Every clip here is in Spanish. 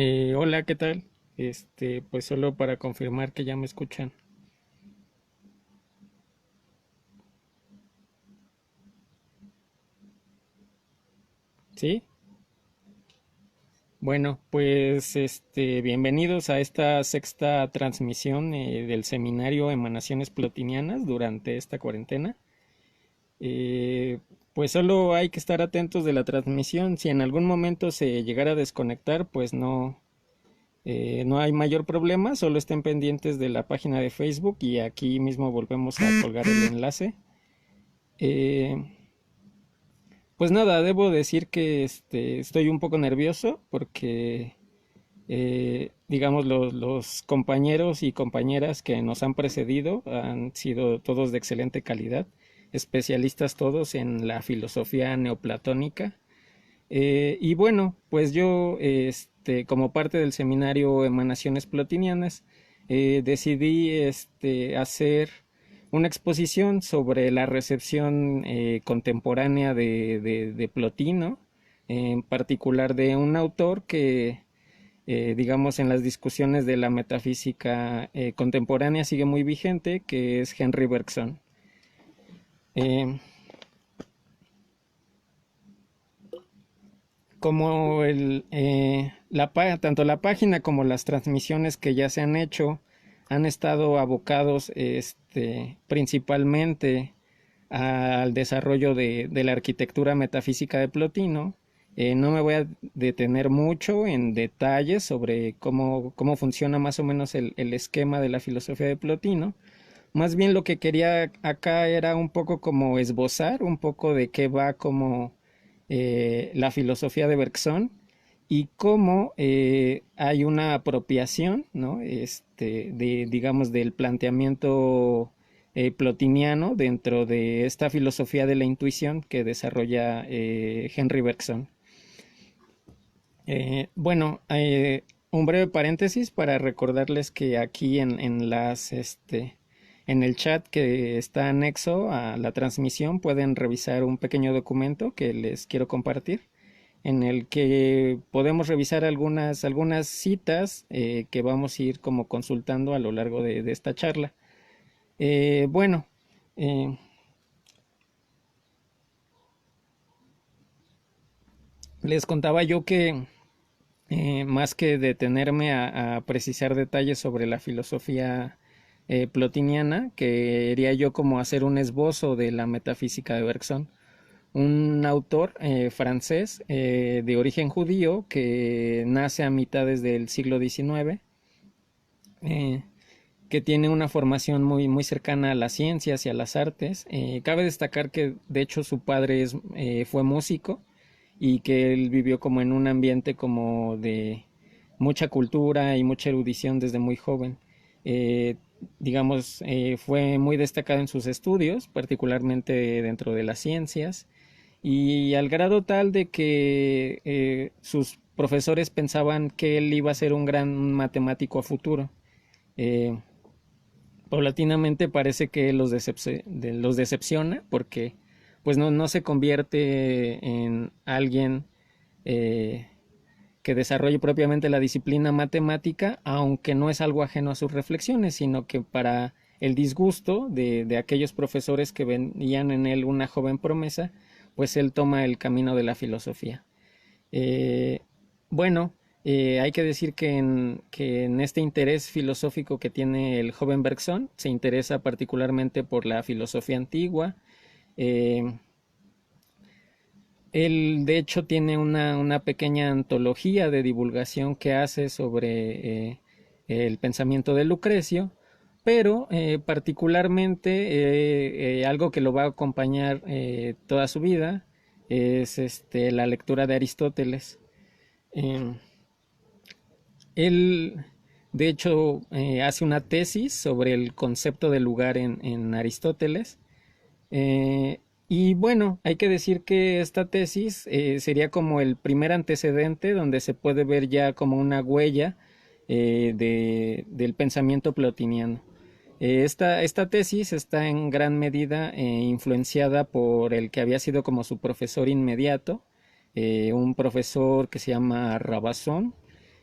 Hola, ¿qué tal? Pues solo para confirmar que ya me escuchan. ¿Sí? Bueno, pues bienvenidos a esta sexta transmisión del seminario Emanaciones Plotinianas durante esta cuarentena. Eh, pues solo hay que estar atentos de la transmisión. Si en algún momento se llegara a desconectar, pues no hay mayor problema. Solo estén pendientes de la página de Facebook y aquí mismo volvemos a colgar el enlace. Eh, Pues nada, debo decir que estoy un poco nervioso porque, digamos, los compañeros y compañeras que nos han precedido han sido todos de excelente calidad, especialistas todos en la filosofía neoplatónica. Y bueno, pues yo, como parte del seminario Emanaciones Plotinianas, decidí hacer una exposición sobre la recepción contemporánea de Plotino, en particular de un autor que, digamos, en las discusiones de la metafísica contemporánea sigue muy vigente, que es Henry Bergson. Eh, como tanto la página como las transmisiones que ya se han hecho han estado abocados principalmente al desarrollo de la arquitectura metafísica de Plotino. No me voy a detener mucho en detalles sobre cómo funciona más o menos el esquema de la filosofía de Plotino. Más bien lo que quería acá era un poco como esbozar un poco de qué va como la filosofía de Bergson y cómo hay una apropiación, ¿no? Digamos, del planteamiento plotiniano dentro de esta filosofía de la intuición que desarrolla Henry Bergson. Bueno, un breve paréntesis para recordarles que aquí en el chat que está anexo a la transmisión pueden revisar un pequeño documento que les quiero compartir, en el que podemos revisar algunas citas que vamos a ir como consultando a lo largo de esta charla. Bueno, eh, les contaba yo que más que detenerme a precisar detalles sobre la filosofía plotiniana, quería yo como hacer un esbozo de la metafísica de Bergson, un autor francés de origen judío que nace a mitades del siglo XIX, eh, que tiene una formación muy cercana a las ciencias y a las artes. Cabe destacar que de hecho su padre fue músico y que él vivió como en un ambiente como de mucha cultura y mucha erudición desde muy joven. Eh, digamos, fue muy destacado en sus estudios, particularmente dentro de las ciencias, y al grado tal de que sus profesores pensaban que él iba a ser un gran matemático a futuro. Eh, Paulatinamente parece que los decepciona porque pues no se convierte en alguien eh, que desarrolle propiamente la disciplina matemática, aunque no es algo ajeno a sus reflexiones, sino que para el disgusto de aquellos profesores que veían en él una joven promesa, pues él toma el camino de la filosofía. Eh, bueno, hay que decir que en este interés filosófico que tiene el joven Bergson, se interesa particularmente por la filosofía antigua. Eh, Él, de hecho, tiene una pequeña antología de divulgación que hace sobre el pensamiento de Lucrecio, pero particularmente algo que lo va a acompañar toda su vida es la lectura de Aristóteles. Eh, Él, de hecho, hace una tesis sobre el concepto de lugar en Aristóteles. Y bueno, hay que decir que esta tesis sería como el primer antecedente donde se puede ver ya como una huella del pensamiento plotiniano. Esta tesis está en gran medida influenciada por el que había sido como su profesor inmediato, un profesor que se llama Rabasón,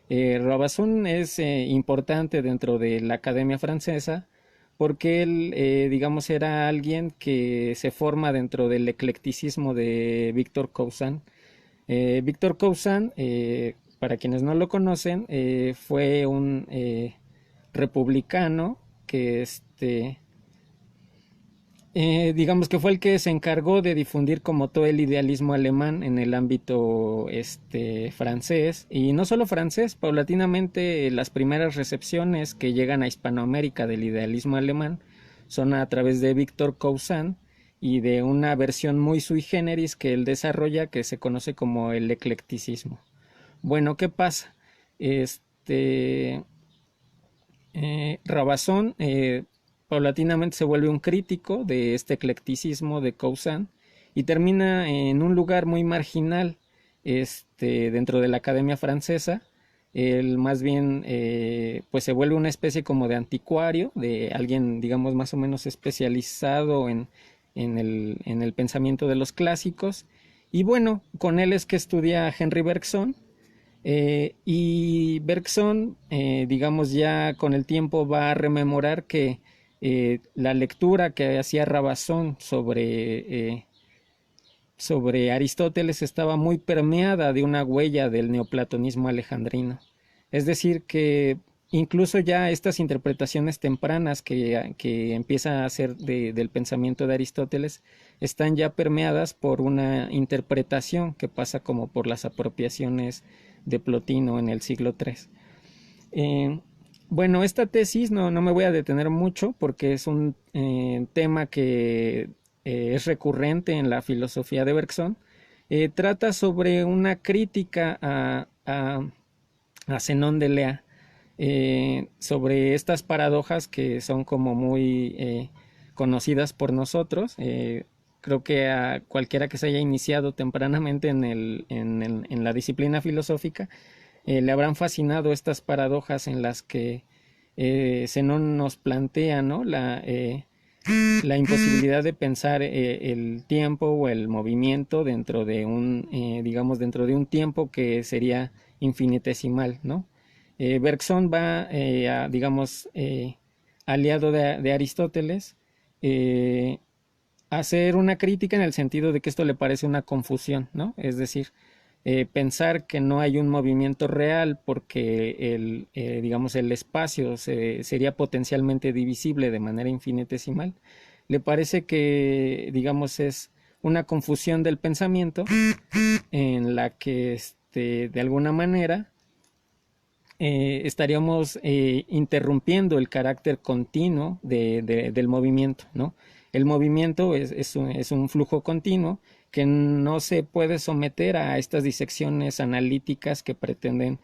Robazun es importante dentro de la Academia Francesa porque él, digamos, era alguien que se forma dentro del eclecticismo de Victor Cousin. Victor Cousin, para quienes no lo conocen, fue un republicano que digamos que fue el que se encargó de difundir como todo el idealismo alemán en el ámbito francés, y no solo francés. Paulatinamente las primeras recepciones que llegan a Hispanoamérica del idealismo alemán son a través de Victor Cousin y de una versión muy sui generis que él desarrolla, que se conoce como el eclecticismo. Bueno, ¿qué pasa? Rabazón paulatinamente se vuelve un crítico de este eclecticismo de Cousin y termina en un lugar muy marginal dentro de la Academia Francesa. Él más bien pues se vuelve una especie como de anticuario, de alguien, digamos, más o menos especializado en el pensamiento de los clásicos. Y bueno, con él es que estudia Henri Bergson, y Bergson, digamos, ya con el tiempo va a rememorar que la lectura que hacía Rabazón sobre Aristóteles estaba muy permeada de una huella del neoplatonismo alejandrino. Es decir, que incluso ya estas interpretaciones tempranas que empieza a hacer del pensamiento de Aristóteles están ya permeadas por una interpretación que pasa como por las apropiaciones de Plotino en el siglo III. Bueno, esta tesis no me voy a detener mucho porque es un tema que es recurrente en la filosofía de Bergson. Trata sobre una crítica a Zenón de Lea, sobre estas paradojas que son como muy conocidas por nosotros. Creo que a cualquiera que se haya iniciado tempranamente en la disciplina filosófica le habrán fascinado estas paradojas en las que Zenón nos plantea, ¿no?, la imposibilidad de pensar el tiempo o el movimiento dentro de digamos, dentro de un tiempo que sería infinitesimal, ¿no? Bergson va digamos, aliado de Aristóteles, hacer una crítica en el sentido de que esto le parece una confusión, ¿no? Es decir, pensar que no hay un movimiento real porque digamos, el espacio sería potencialmente divisible de manera infinitesimal, le parece que, digamos, es una confusión del pensamiento en la que de alguna manera estaríamos interrumpiendo el carácter continuo del movimiento, ¿no? El movimiento es un flujo continuo que no se puede someter a estas disecciones analíticas que pretenden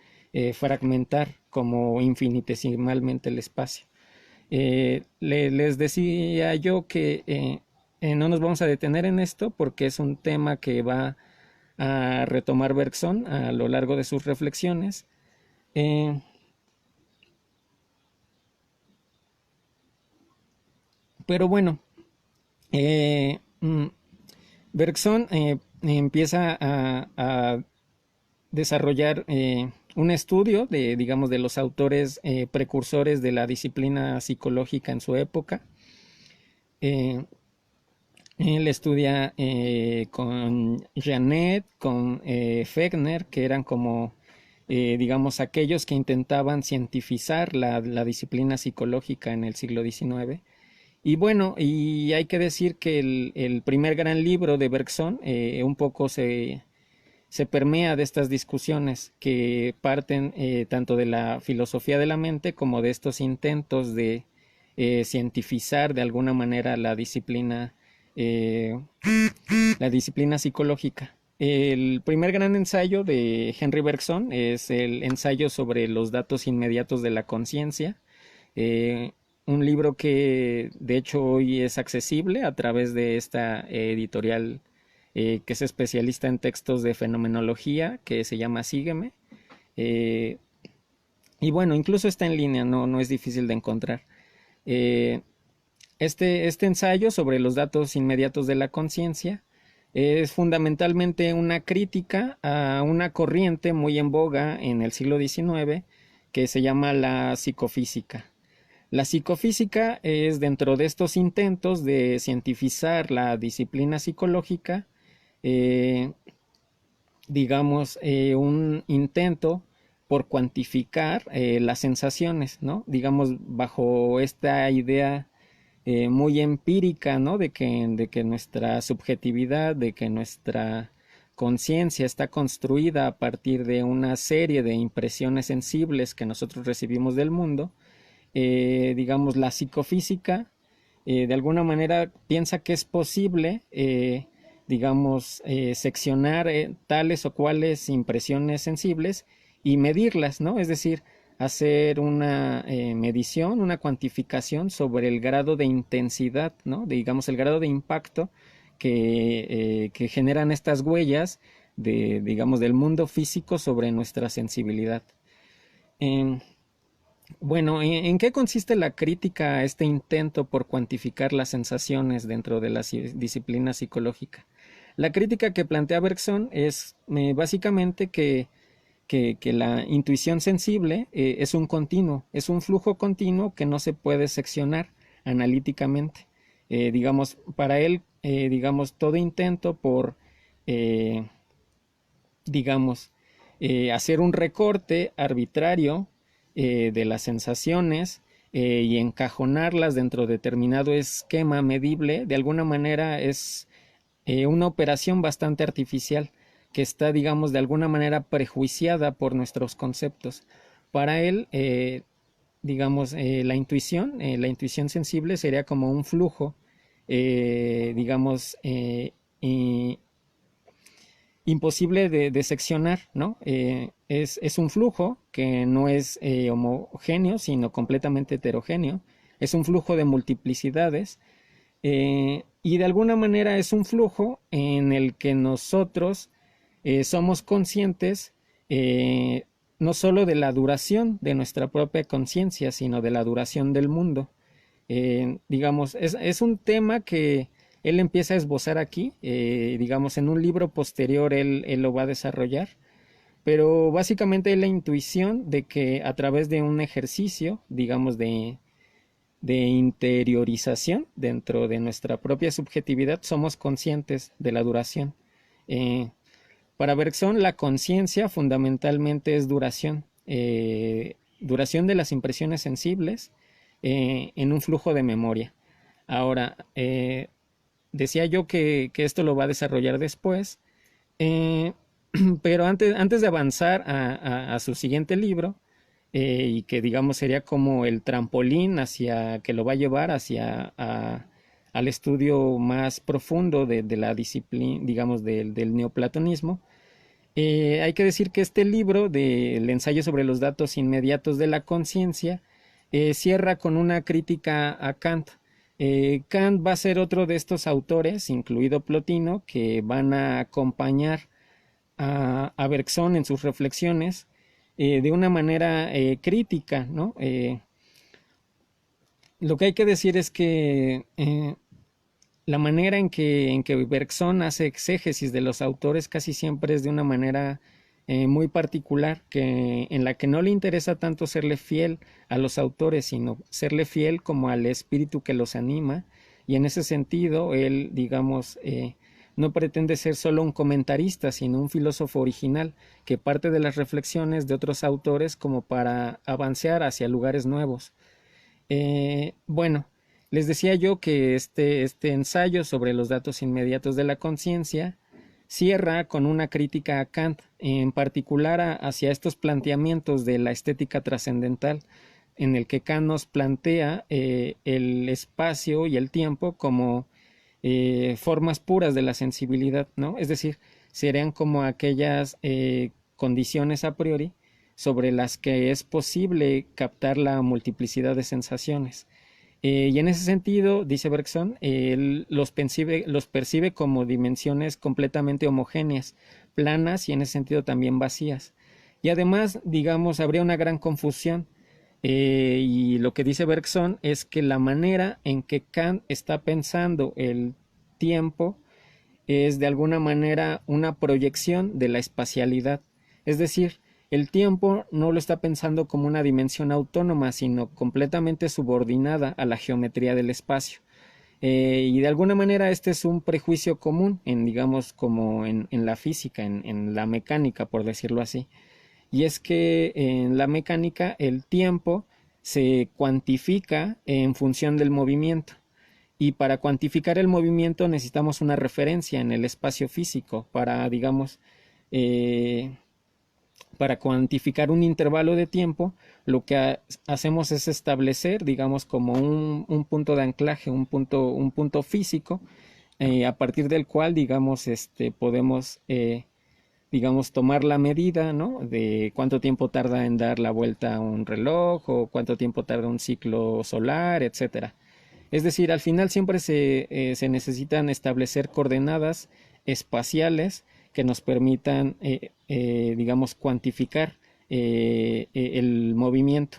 fragmentar como infinitesimalmente el espacio. Les decía yo que no nos vamos a detener en esto porque es un tema que va a retomar Bergson a lo largo de sus reflexiones. Pero bueno, Bergson empieza a desarrollar un estudio digamos, de los autores precursores de la disciplina psicológica en su época. Él estudia con Janet, con Fechner, que eran como, digamos, aquellos que intentaban cientificar la disciplina psicológica en el siglo XIX. Y bueno, y hay que decir que el primer gran libro de Bergson un poco se permea de estas discusiones que parten tanto de la filosofía de la mente como de estos intentos de cientificar de alguna manera la disciplina psicológica. El primer gran ensayo de Henri Bergson es el ensayo sobre los datos inmediatos de la conciencia, un libro que de hecho hoy es accesible a través de esta editorial que es especialista en textos de fenomenología, que se llama Sígueme. Y bueno, incluso está en línea, no es difícil de encontrar. Este ensayo sobre los datos inmediatos de la conciencia Es fundamentalmente una crítica a una corriente muy en boga en el siglo XIX que se llama la psicofísica. La psicofísica es dentro de estos intentos de cientificar la disciplina psicológica, eh, un intento por cuantificar las sensaciones, ¿no? Digamos, bajo esta idea muy empírica, ¿no? De que nuestra subjetividad, de que nuestra conciencia está construida a partir de una serie de impresiones sensibles que nosotros recibimos del mundo. Digamos, la psicofísica de alguna manera piensa que es posible, seccionar tales o cuales impresiones sensibles y medirlas, ¿no? Es decir, hacer una medición, una cuantificación sobre el grado de intensidad, ¿no? Digamos, el grado de impacto que generan estas huellas del mundo físico sobre nuestra sensibilidad. Eh, bueno, ¿en qué consiste la crítica a este intento por cuantificar las sensaciones dentro de la disciplina psicológica? La crítica que plantea Bergson es básicamente que la intuición sensible es un continuo, es un flujo continuo que no se puede seccionar analíticamente. Para él, todo intento por, eh, digamos, hacer un recorte arbitrario de las sensaciones y encajonarlas dentro de determinado esquema medible, de alguna manera es una operación bastante artificial que está, digamos, de alguna manera prejuiciada por nuestros conceptos. Para él, la intuición sensible sería como un flujo, eh, digamos, eh, imposible de seccionar, ¿no? Es un flujo que no es homogéneo, sino completamente heterogéneo. Es un flujo de multiplicidades y de alguna manera es un flujo en el que nosotros somos conscientes no solo de la duración de nuestra propia conciencia, sino de la duración del mundo. Es un tema que él empieza a esbozar aquí, en un libro posterior él lo va a desarrollar, pero básicamente es la intuición de que a través de un ejercicio, de interiorización dentro de nuestra propia subjetividad, somos conscientes de la duración. Eh, para Bergson, la conciencia fundamentalmente es duración, duración de las impresiones sensibles en un flujo de memoria. Ahora, decía yo que esto lo va a desarrollar después, eh, pero antes de avanzar a su siguiente libro, y que digamos sería como el trampolín hacia que lo va a llevar al estudio más profundo de la disciplina, digamos, del neoplatonismo. Hay que decir que este libro del ensayo sobre los datos inmediatos de la conciencia cierra con una crítica a Kant. Kant va a ser otro de estos autores, incluido Plotino, que van a acompañar a Bergson en sus reflexiones de una manera crítica, ¿no? Lo que hay que decir es que la manera en que Bergson hace exégesis de los autores casi siempre es de una manera muy particular, en la que no le interesa tanto serle fiel a los autores, sino serle fiel como al espíritu que los anima, y en ese sentido él, no pretende ser solo un comentarista, sino un filósofo original que parte de las reflexiones de otros autores como para avanzar hacia lugares nuevos. Bueno, les decía yo que este ensayo sobre los datos inmediatos de la conciencia cierra con una crítica a Kant, en particular hacia estos planteamientos de la estética trascendental, en el que Kant nos plantea el espacio y el tiempo como formas puras de la sensibilidad, ¿no? Es decir, serían como aquellas condiciones a priori sobre las que es posible captar la multiplicidad de sensaciones. Y en ese sentido, dice Bergson, él los percibe como dimensiones completamente homogéneas, planas y en ese sentido también vacías. Y además, habría una gran confusión. Y lo que dice Bergson es que la manera en que Kant está pensando el tiempo es de alguna manera una proyección de la espacialidad. Es decir, el tiempo no lo está pensando como una dimensión autónoma, sino completamente subordinada a la geometría del espacio. Y de alguna manera este es un prejuicio común en, digamos, como en la física, en la mecánica, por decirlo así. Y es que en la mecánica el tiempo se cuantifica en función del movimiento. Y para cuantificar el movimiento necesitamos una referencia en el espacio físico para, digamos, eh, para cuantificar un intervalo de tiempo, lo que hacemos es establecer, digamos, como un punto de anclaje, un punto físico, a partir del cual, digamos, podemos, digamos, tomar la medida, ¿no? De cuánto tiempo tarda en dar la vuelta a un reloj o cuánto tiempo tarda un ciclo solar, etcétera. Es decir, al final siempre se necesitan establecer coordenadas espaciales que nos permitan, digamos, cuantificar el movimiento.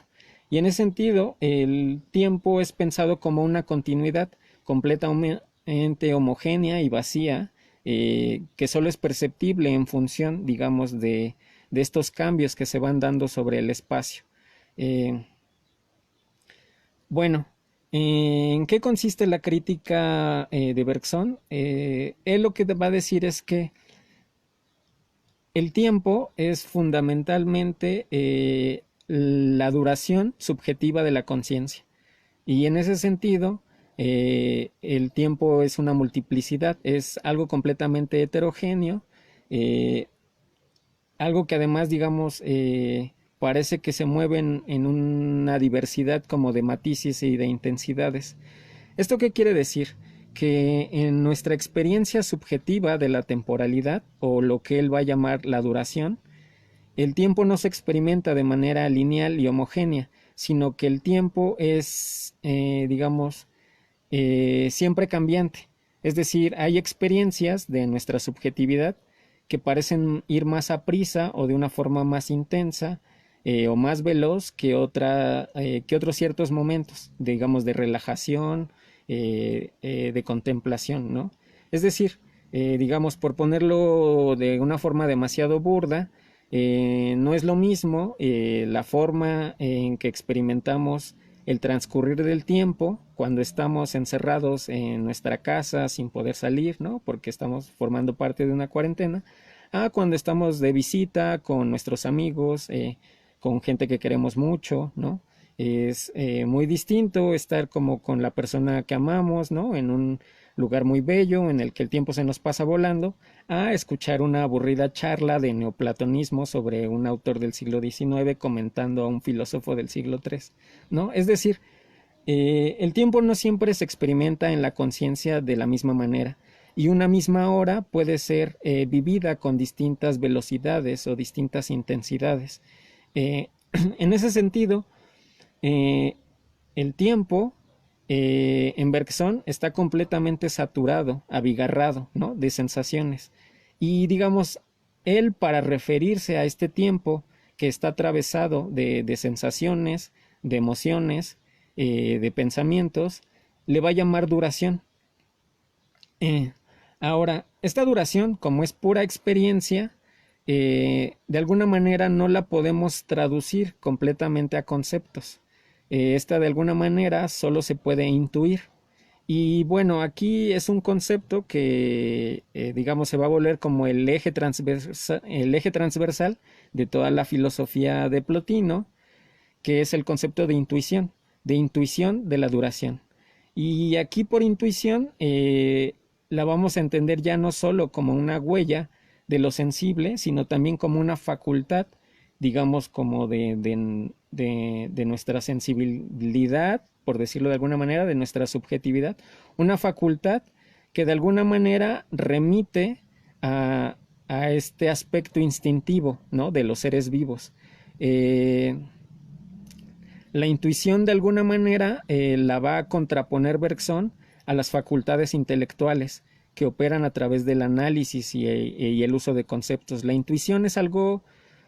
Y en ese sentido, el tiempo es pensado como una continuidad completamente homogénea y vacía, que solo es perceptible en función, digamos, de estos cambios que se van dando sobre el espacio. Eh, bueno, ¿en qué consiste la crítica de Bergson? Él lo que va a decir es que el tiempo es fundamentalmente la duración subjetiva de la conciencia. Y en ese sentido, el tiempo es una multiplicidad, es algo completamente heterogéneo, eh, algo que además, digamos, parece que se mueve en una diversidad como de matices y de intensidades. ¿Esto qué quiere decir? Que en nuestra experiencia subjetiva de la temporalidad, o lo que él va a llamar la duración, el tiempo no se experimenta de manera lineal y homogénea, sino que el tiempo es, digamos, siempre cambiante. Es decir, hay experiencias de nuestra subjetividad que parecen ir más a prisa o de una forma más intensa o más veloz que otros ciertos momentos, digamos, de relajación, de contemplación, ¿no? Es decir, digamos, por ponerlo de una forma demasiado burda, no es lo mismo la forma en que experimentamos el transcurrir del tiempo cuando estamos encerrados en nuestra casa sin poder salir, ¿no? Porque estamos formando parte de una cuarentena, a cuando estamos de visita con nuestros amigos, con gente que queremos mucho, ¿no? Es muy distinto estar como con la persona que amamos, ¿no? En un lugar muy bello en el que el tiempo se nos pasa volando, a escuchar una aburrida charla de neoplatonismo sobre un autor del siglo XIX comentando a un filósofo del siglo III, ¿no? Es decir, el tiempo no siempre se experimenta en la conciencia de la misma manera y una misma hora puede ser vivida con distintas velocidades o distintas intensidades. Eh, en ese sentido, eh, el tiempo en Bergson está completamente saturado, abigarrado, ¿no? De sensaciones. Y digamos, él para referirse a este tiempo que está atravesado de sensaciones, de emociones, de pensamientos, le va a llamar duración. Eh, Ahora, esta duración, como es pura experiencia, de alguna manera no la podemos traducir completamente a conceptos. Esta de alguna manera solo se puede intuir. Y bueno, aquí es un concepto que, digamos, se va a volver como el eje transversal de toda la filosofía de Plotino, que es el concepto de intuición de la duración. Y aquí por intuición la vamos a entender ya no solo como una huella de lo sensible, sino también como una facultad, digamos, como de nuestra sensibilidad, por decirlo de alguna manera, de nuestra subjetividad, una facultad que de alguna manera remite a este aspecto instintivo, ¿no? De los seres vivos. La intuición de alguna manera la va a contraponer Bergson a las facultades intelectuales que operan a través del análisis y el uso de conceptos. La intuición es algo,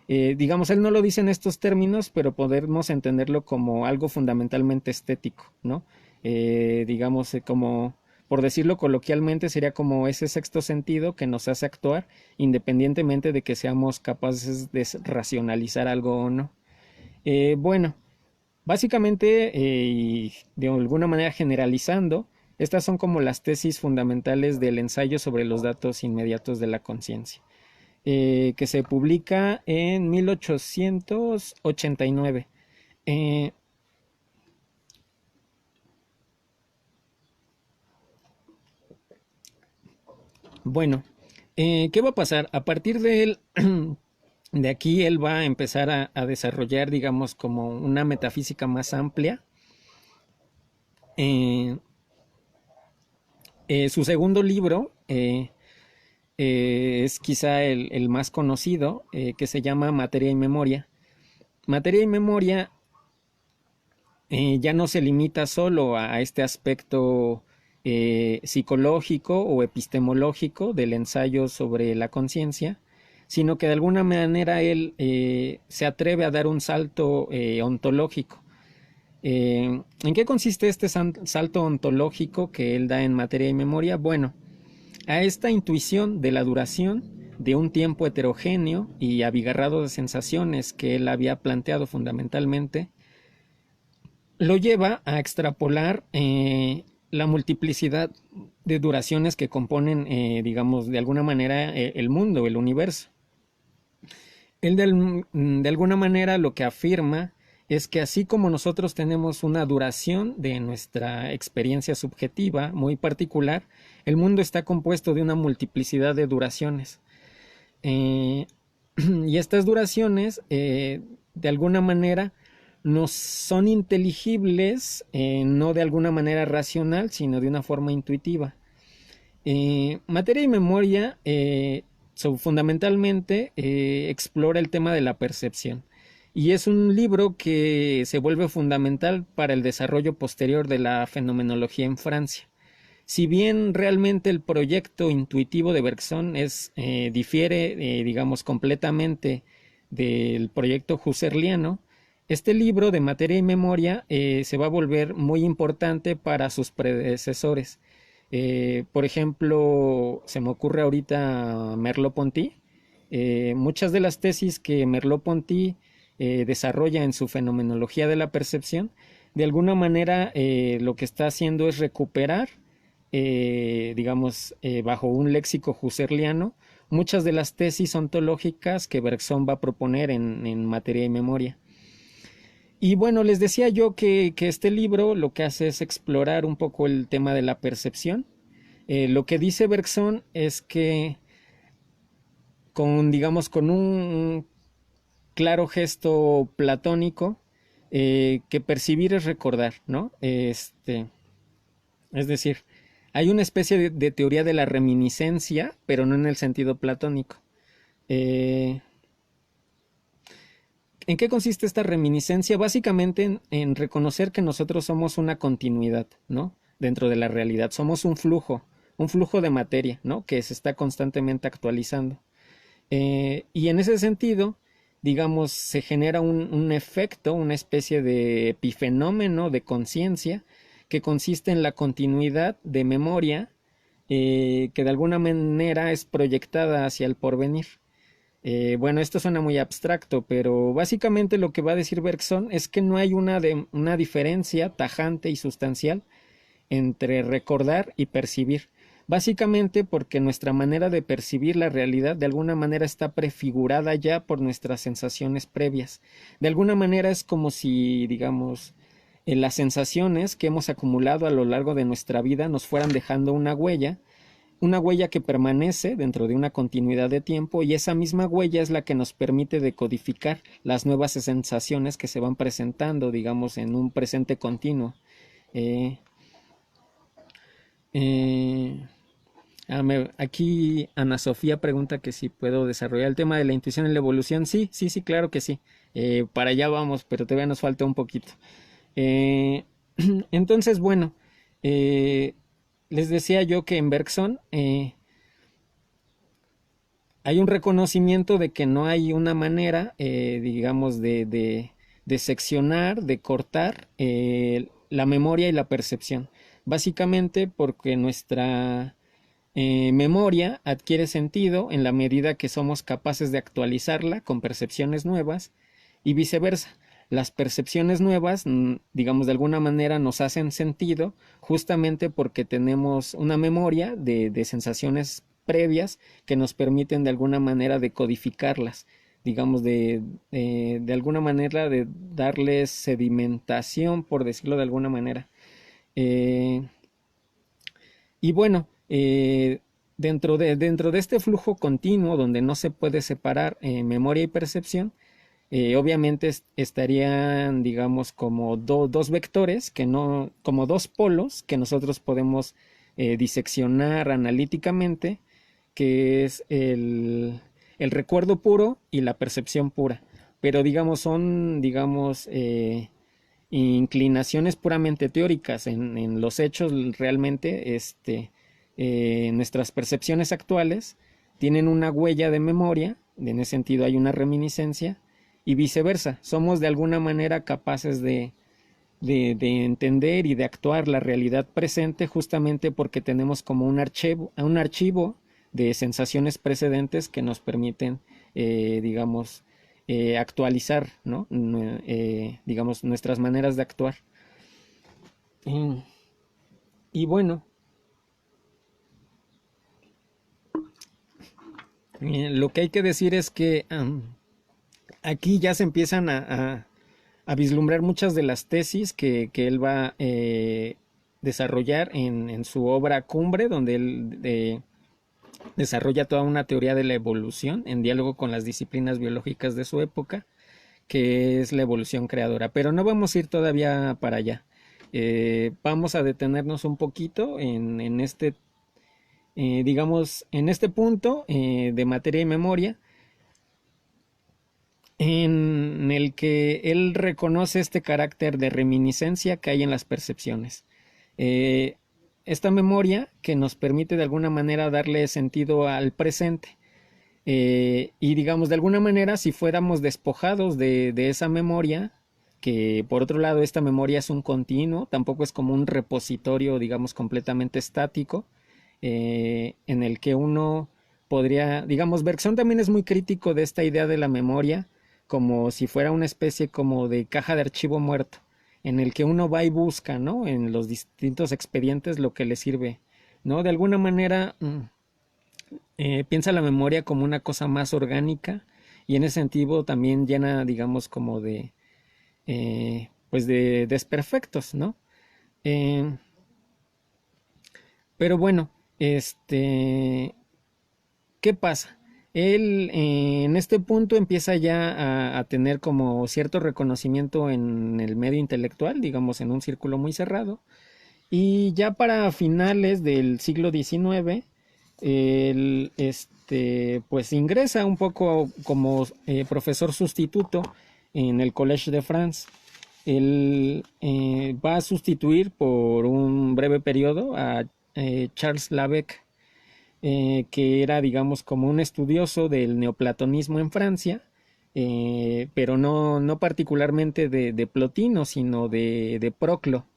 digamos, él no lo dice en estos términos, pero podemos entenderlo como algo fundamentalmente estético, ¿no? Digamos, como por decirlo coloquialmente, sería como ese sexto sentido que nos hace actuar independientemente de que seamos capaces de racionalizar algo o no. Bueno, básicamente, y de alguna manera generalizando, estas son como las tesis fundamentales del ensayo sobre los datos inmediatos de la conciencia, que se publica en 1889. Eh, bueno, ¿qué va a pasar? A partir de él, de aquí él va a empezar a desarrollar, digamos, como una metafísica más amplia. Eh, su segundo libro es quizá el más conocido, que se llama Materia y Memoria. Materia y Memoria ya no se limita solo a este aspecto psicológico o epistemológico del ensayo sobre la conciencia, sino que de alguna manera él se atreve a dar un salto ontológico. ¿En qué consiste este salto ontológico que él da en Materia y Memoria? Bueno, a esta intuición de la duración de un tiempo heterogéneo y abigarrado de sensaciones que él había planteado fundamentalmente, lo lleva a extrapolar la multiplicidad de duraciones que componen, digamos, de alguna manera el mundo, el universo. Él de alguna manera lo que afirma es que así como nosotros tenemos una duración de nuestra experiencia subjetiva muy particular, el mundo está compuesto de una multiplicidad de duraciones. Y estas duraciones, de alguna manera, no son inteligibles, no de alguna manera racional, sino de una forma intuitiva. Materia y Memoria fundamentalmente explora el tema de la percepción. Y es un libro que se vuelve fundamental para el desarrollo posterior de la fenomenología en Francia. Si bien realmente el proyecto intuitivo de Bergson difiere, digamos, completamente del proyecto husserliano, este libro de Materia y Memoria se va a volver muy importante para sus predecesores. Por ejemplo, se me ocurre ahorita Merleau-Ponty. Muchas de las tesis que Merleau-Ponty desarrolla en su fenomenología de la percepción, de alguna manera lo que está haciendo es recuperar, digamos, bajo un léxico husserliano, muchas de las tesis ontológicas que Bergson va a proponer en Materia y Memoria. Y bueno, les decía yo que este libro lo que hace es explorar un poco el tema de la percepción. Lo que dice Bergson es que digamos, con un claro gesto platónico, que percibir es recordar, ¿no? Es decir, hay una especie de teoría de la reminiscencia, pero no en el sentido platónico. ¿En qué consiste esta reminiscencia? Básicamente en reconocer que nosotros somos una continuidad, ¿no? Dentro de la realidad. Somos un flujo de materia, ¿no? Que se está constantemente actualizando. Y en ese sentido, digamos, se genera un efecto, una especie de epifenómeno de conciencia que consiste en la continuidad de memoria que de alguna manera es proyectada hacia el porvenir. Bueno, esto suena muy abstracto, pero básicamente lo que va a decir Bergson es que no hay una diferencia tajante y sustancial entre recordar y percibir. Básicamente porque nuestra manera de percibir la realidad de alguna manera está prefigurada ya por nuestras sensaciones previas. De alguna manera es como si, digamos, las sensaciones que hemos acumulado a lo largo de nuestra vida nos fueran dejando una huella que permanece dentro de una continuidad de tiempo, y esa misma huella es la que nos permite decodificar las nuevas sensaciones que se van presentando, digamos, en un presente continuo. Aquí Ana Sofía pregunta que si puedo desarrollar el tema de la intuición en la evolución. Sí, claro que sí. Para allá vamos, pero todavía nos falta un poquito. Entonces, bueno, les decía yo que en Bergson hay un reconocimiento de que no hay una manera, digamos, de seccionar, de cortar la memoria y la percepción. básicamente porque nuestra memoria adquiere sentido en la medida que somos capaces de actualizarla con percepciones nuevas y viceversa. Las percepciones nuevas, digamos, de alguna manera nos hacen sentido justamente porque tenemos una memoria de sensaciones previas que nos permiten de alguna manera decodificarlas, digamos, de alguna manera de darles sedimentación, por decirlo de alguna manera. Eh, y bueno, dentro de este flujo continuo donde no se puede separar memoria y percepción, obviamente estarían, digamos, como dos vectores, que no, como dos polos que nosotros podemos diseccionar analíticamente, que es el recuerdo puro y la percepción pura. Pero, digamos, son, digamos, inclinaciones puramente teóricas. En los hechos, realmente, nuestras percepciones actuales tienen una huella de memoria, en ese sentido hay una reminiscencia, y viceversa, somos de alguna manera capaces de entender y de actuar la realidad presente justamente porque tenemos como un archivo de sensaciones precedentes que nos permiten, digamos, actualizar, ¿no? Digamos, nuestras maneras de actuar. Eh, y bueno, lo que hay que decir es que aquí ya se empiezan a vislumbrar muchas de las tesis que él va a desarrollar en su obra Cumbre, donde él desarrolla toda una teoría de la evolución en diálogo con las disciplinas biológicas de su época, que es la evolución creadora. Pero no vamos a ir todavía para allá. Vamos a detenernos un poquito en este, digamos, en este punto de materia y memoria, en el que él reconoce este carácter de reminiscencia que hay en las percepciones. Eh, esta memoria que nos permite de alguna manera darle sentido al presente. Y digamos, de alguna manera, si fuéramos despojados de esa memoria, que por otro lado esta memoria es un continuo, tampoco es como un repositorio, digamos, completamente estático, en el que uno podría, digamos, Bergson también es muy crítico de esta idea de la memoria, como si fuera una especie como de caja de archivo muerto, en el que uno va y busca, ¿no? En los distintos expedientes lo que le sirve, ¿no? De alguna manera piensa la memoria como una cosa más orgánica y en ese sentido también llena, digamos, como de, pues de desperfectos, ¿no? Eh, pero bueno, ¿qué pasa? Él en este punto empieza ya a tener como cierto reconocimiento en el medio intelectual, digamos en un círculo muy cerrado, y ya para finales del siglo XIX, él pues ingresa un poco como profesor sustituto en el Collège de France. Él va a sustituir por un breve periodo a Charles Labec, que era, digamos, como un estudioso del neoplatonismo en Francia, pero no particularmente de Plotino, sino de Proclo.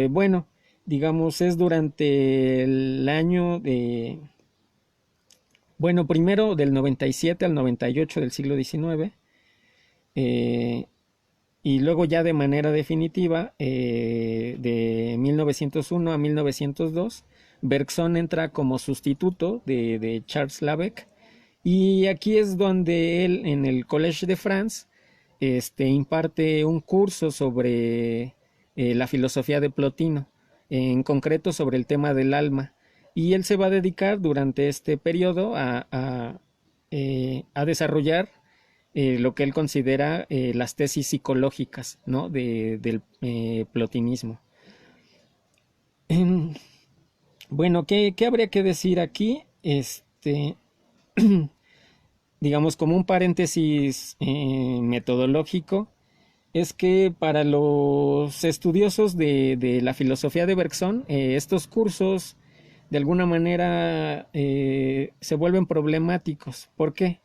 Bueno, digamos, es durante el año de, bueno, primero del 97 al 98 del siglo XIX, eh, y luego ya de manera definitiva, de 1901 a 1902, Bergson entra como sustituto de Charles Labec, y aquí es donde él, en el Collège de France, imparte un curso sobre la filosofía de Plotino, en concreto sobre el tema del alma. Y él se va a dedicar durante este periodo a desarrollar lo que él considera las tesis psicológicas, ¿no? Del plotinismo. Bueno, ¿qué habría que decir aquí? Digamos, como un paréntesis metodológico, es que para los estudiosos de la filosofía de Bergson, estos cursos de alguna manera se vuelven problemáticos. ¿Por qué?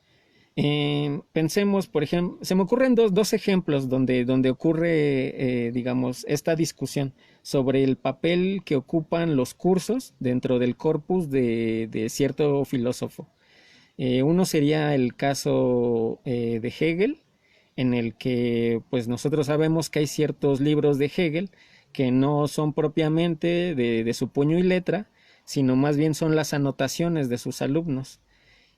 Pensemos, por ejemplo, se me ocurren dos ejemplos donde ocurre, digamos, esta discusión sobre el papel que ocupan los cursos dentro del corpus de cierto filósofo. Uno sería el caso de Hegel, en el que pues nosotros sabemos que hay ciertos libros de Hegel que no son propiamente de su puño y letra, sino más bien son las anotaciones de sus alumnos.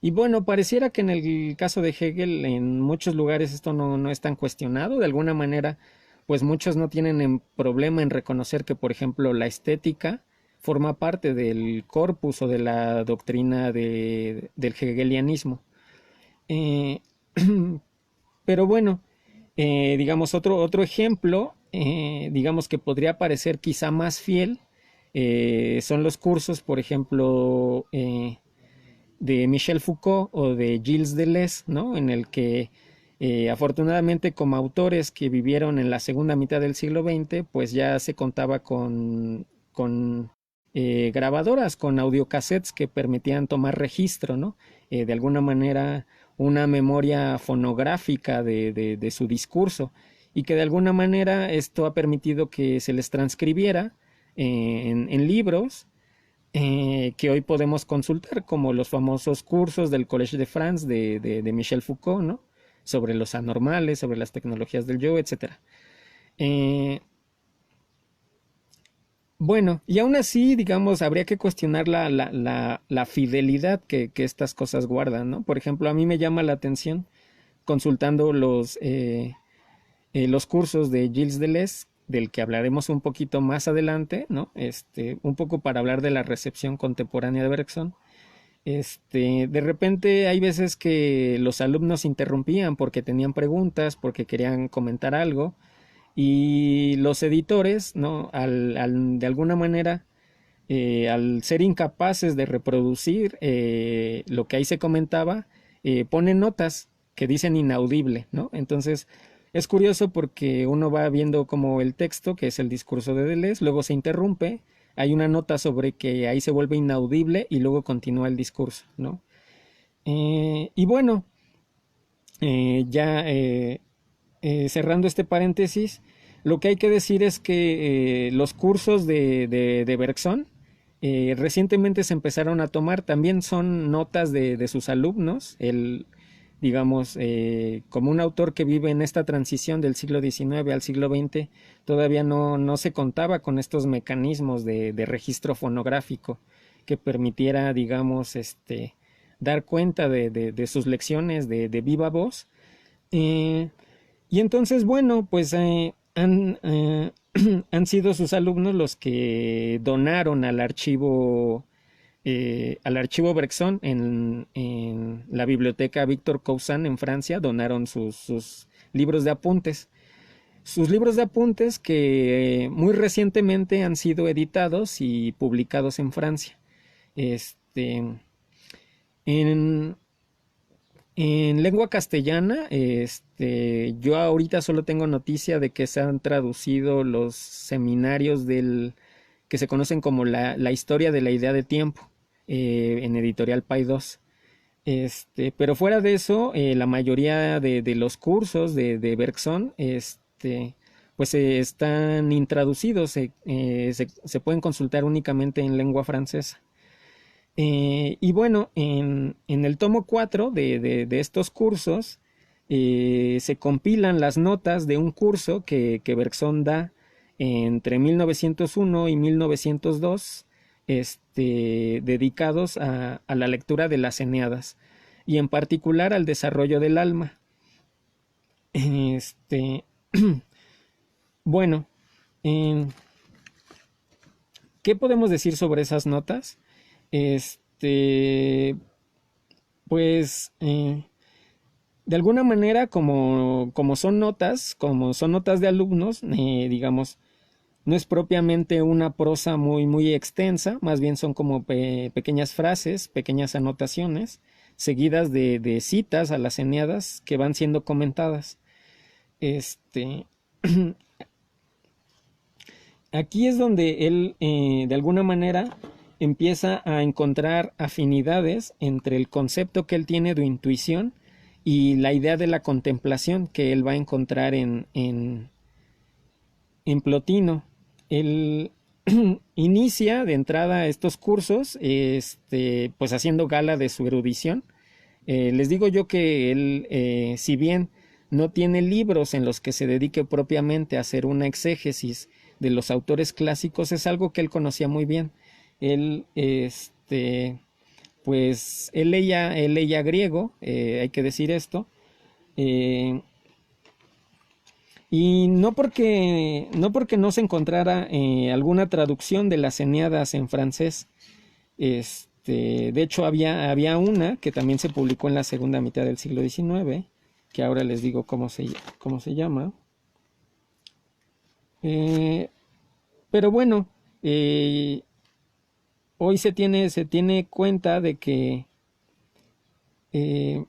Y bueno, pareciera que en el caso de Hegel, en muchos lugares esto no es tan cuestionado. De alguna manera, pues muchos no tienen problema en reconocer que, por ejemplo, la estética forma parte del corpus o de la doctrina del hegelianismo. Eh, pero bueno, digamos, otro ejemplo, digamos que podría parecer quizá más fiel, son los cursos, por ejemplo, de Michel Foucault o de Gilles Deleuze, ¿no? En el que afortunadamente como autores que vivieron en la segunda mitad del siglo XX, pues ya se contaba con grabadoras, con audiocassettes que permitían tomar registro, ¿no? De alguna manera una memoria fonográfica de su discurso y que de alguna manera esto ha permitido que se les transcribiera en libros que hoy podemos consultar, como los famosos cursos del Collège de France de Michel Foucault, ¿no? Sobre los anormales, sobre las tecnologías del yo, etc. Eh, bueno, y aún así, digamos, habría que cuestionar la fidelidad que estas cosas guardan, ¿no? Por ejemplo, a mí me llama la atención consultando los cursos de Gilles Deleuze, del que hablaremos un poquito más adelante, ¿no? Un poco para hablar de la recepción contemporánea de Bergson. De repente hay veces que los alumnos interrumpían porque tenían preguntas, porque querían comentar algo, y los editores, ¿no? De alguna manera, al ser incapaces de reproducir lo que ahí se comentaba, ponen notas que dicen inaudible, ¿no? Entonces, es curioso porque uno va viendo como el texto, que es el discurso de Deleuze, luego se interrumpe, hay una nota sobre que ahí se vuelve inaudible y luego continúa el discurso, ¿no? Y bueno, ya cerrando este paréntesis, lo que hay que decir es que los cursos de Bergson recientemente se empezaron a tomar, también son notas de sus alumnos, digamos, como un autor que vive en esta transición del siglo XIX al siglo XX, todavía no se contaba con estos mecanismos de registro fonográfico que permitiera, digamos, dar cuenta de sus lecciones de viva voz. Y entonces, bueno, pues han sido sus alumnos los que donaron al archivo Bergson en la biblioteca Victor Cousin en Francia, donaron sus libros de apuntes. Sus libros de apuntes que muy recientemente han sido editados y publicados en Francia. Este, en, en lengua castellana, yo ahorita solo tengo noticia de que se han traducido los seminarios que se conocen como la historia de la idea de tiempo, en editorial Paidós. Pero fuera de eso, la mayoría de los cursos de Bergson, pues están intraducidos, se pueden consultar únicamente en lengua francesa. Y bueno, en el tomo 4 de estos cursos se compilan las notas de un curso que Bergson da entre 1901 y 1902, dedicados a la lectura de las Eneadas y en particular al desarrollo del alma. Bueno, ¿qué podemos decir sobre esas notas? Pues de alguna manera como son notas de alumnos, digamos, no es propiamente una prosa muy extensa, más bien son como pequeñas frases, pequeñas anotaciones, seguidas de citas a las Eneadas que van siendo comentadas. Aquí es donde él, de alguna manera, empieza a encontrar afinidades entre el concepto que él tiene de intuición y la idea de la contemplación que él va a encontrar en Plotino. Él inicia de entrada estos cursos, pues haciendo gala de su erudición. Les digo yo que él, si bien no tiene libros en los que se dedique propiamente a hacer una exégesis de los autores clásicos, es algo que él conocía muy bien. Él, pues, él leía griego, hay que decir esto, eh, y no porque no se encontrara alguna traducción de las Eneadas en francés. De hecho, había una que también se publicó en la segunda mitad del siglo XIX, que ahora les digo cómo se llama. Pero bueno, hoy se tiene cuenta de que eh,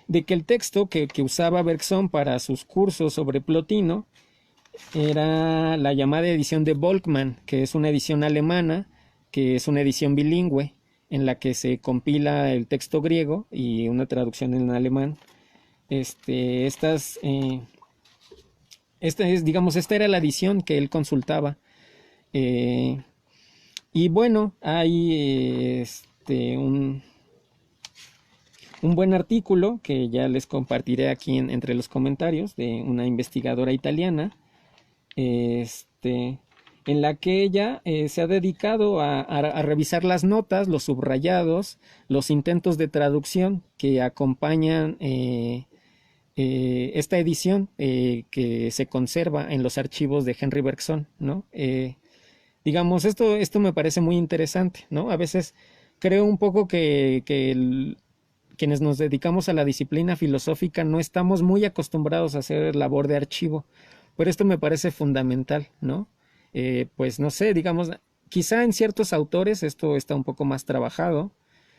de que el texto que usaba Bergson para sus cursos sobre Plotino era la llamada edición de Volkmann, que es una edición alemana, que es una edición bilingüe, en la que se compila el texto griego y una traducción en alemán. Esta era la edición que él consultaba. Eh, y bueno, hay un buen artículo que ya les compartiré aquí entre los comentarios de una investigadora italiana, en la que ella se ha dedicado a revisar las notas, los subrayados, los intentos de traducción que acompañan esta edición que se conserva en los archivos de Henry Bergson, ¿no? Digamos, esto me parece muy interesante, ¿no? A veces creo un poco que quienes nos dedicamos a la disciplina filosófica no estamos muy acostumbrados a hacer labor de archivo, pero esto me parece fundamental, ¿no? Pues no sé, digamos, quizá en ciertos autores esto está un poco más trabajado.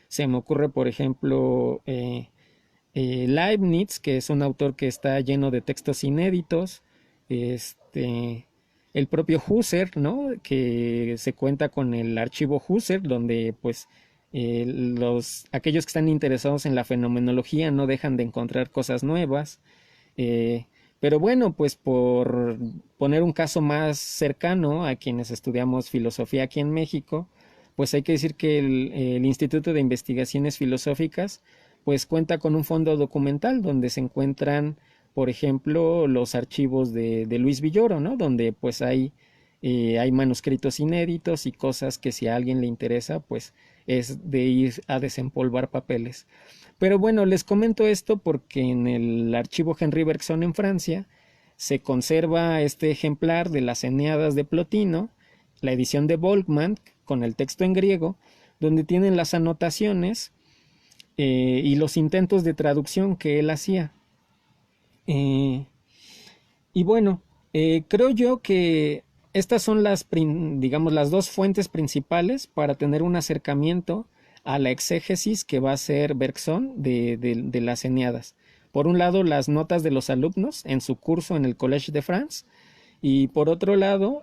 Se me ocurre, por ejemplo, Leibniz, que es un autor que está lleno de textos inéditos. El propio Husserl, ¿no? Que se cuenta con el archivo Husserl, donde pues aquellos que están interesados en la fenomenología no dejan de encontrar cosas nuevas. Pero bueno, pues por poner un caso más cercano a quienes estudiamos filosofía aquí en México, pues hay que decir que el Instituto de Investigaciones Filosóficas pues cuenta con un fondo documental donde se encuentran, por ejemplo, los archivos de Luis Villoro, ¿no? Donde pues hay manuscritos inéditos y cosas que si a alguien le interesa, pues es de ir a desempolvar papeles. Pero bueno, les comento esto porque en el archivo Henry Bergson en Francia se conserva este ejemplar de las Eneadas de Plotino, la edición de Volkmann con el texto en griego, donde tienen las anotaciones y los intentos de traducción que él hacía. Y bueno, creo yo que estas son digamos, las dos fuentes principales para tener un acercamiento a la exégesis que va a hacer Bergson de las Eneadas. Por un lado, las notas de los alumnos en su curso en el Collège de France, y por otro lado,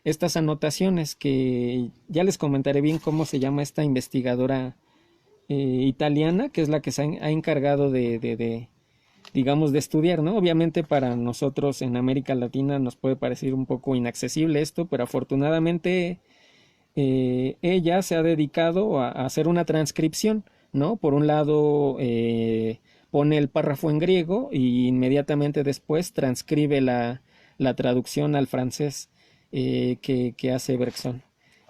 estas anotaciones que ya les comentaré bien cómo se llama esta investigadora italiana, que es la que se ha encargado digamos, de estudiar, ¿no? Obviamente para nosotros en América Latina nos puede parecer un poco inaccesible esto, pero afortunadamente ella se ha dedicado a hacer una transcripción, ¿no? Por un lado pone el párrafo en griego y inmediatamente después transcribe la traducción al francés que hace Bergson.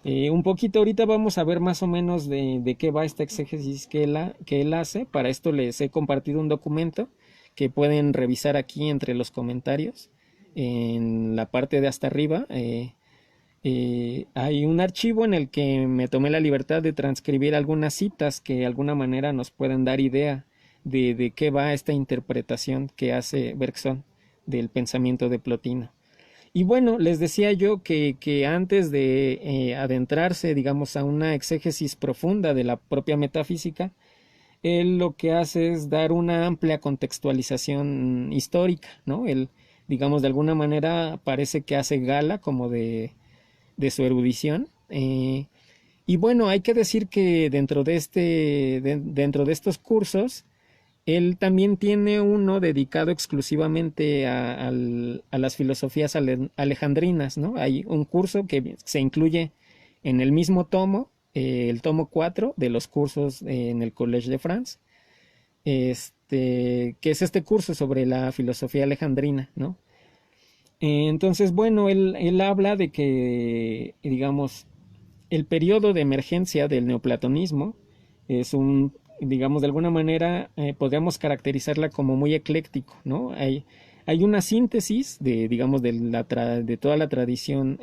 Un poquito ahorita vamos a ver más o menos de qué va esta exégesis que él hace. Para esto les he compartido un documento que pueden revisar aquí entre los comentarios. En la parte de hasta arriba hay un archivo en el que me tomé la libertad de transcribir algunas citas que de alguna manera nos pueden dar idea de qué va esta interpretación que hace Bergson del pensamiento de Plotino. Y bueno, les decía yo que antes de adentrarse, digamos, a una exégesis profunda de la propia metafísica, él lo que hace es dar una amplia contextualización histórica, ¿no? Él, digamos, de alguna manera parece que hace gala como de su erudición Y bueno, hay que decir que dentro de estos cursos, él también tiene uno dedicado exclusivamente a las filosofías alejandrinas, ¿no? Hay un curso que se incluye en el mismo tomo, el tomo 4 de los cursos en el Collège de France, que es este curso sobre la filosofía alejandrina, ¿no? Entonces, bueno, él habla de que, digamos, el periodo de emergencia del neoplatonismo es digamos, de alguna manera podríamos caracterizarla como muy ecléctico, ¿no? Hay una síntesis digamos, de toda la tradición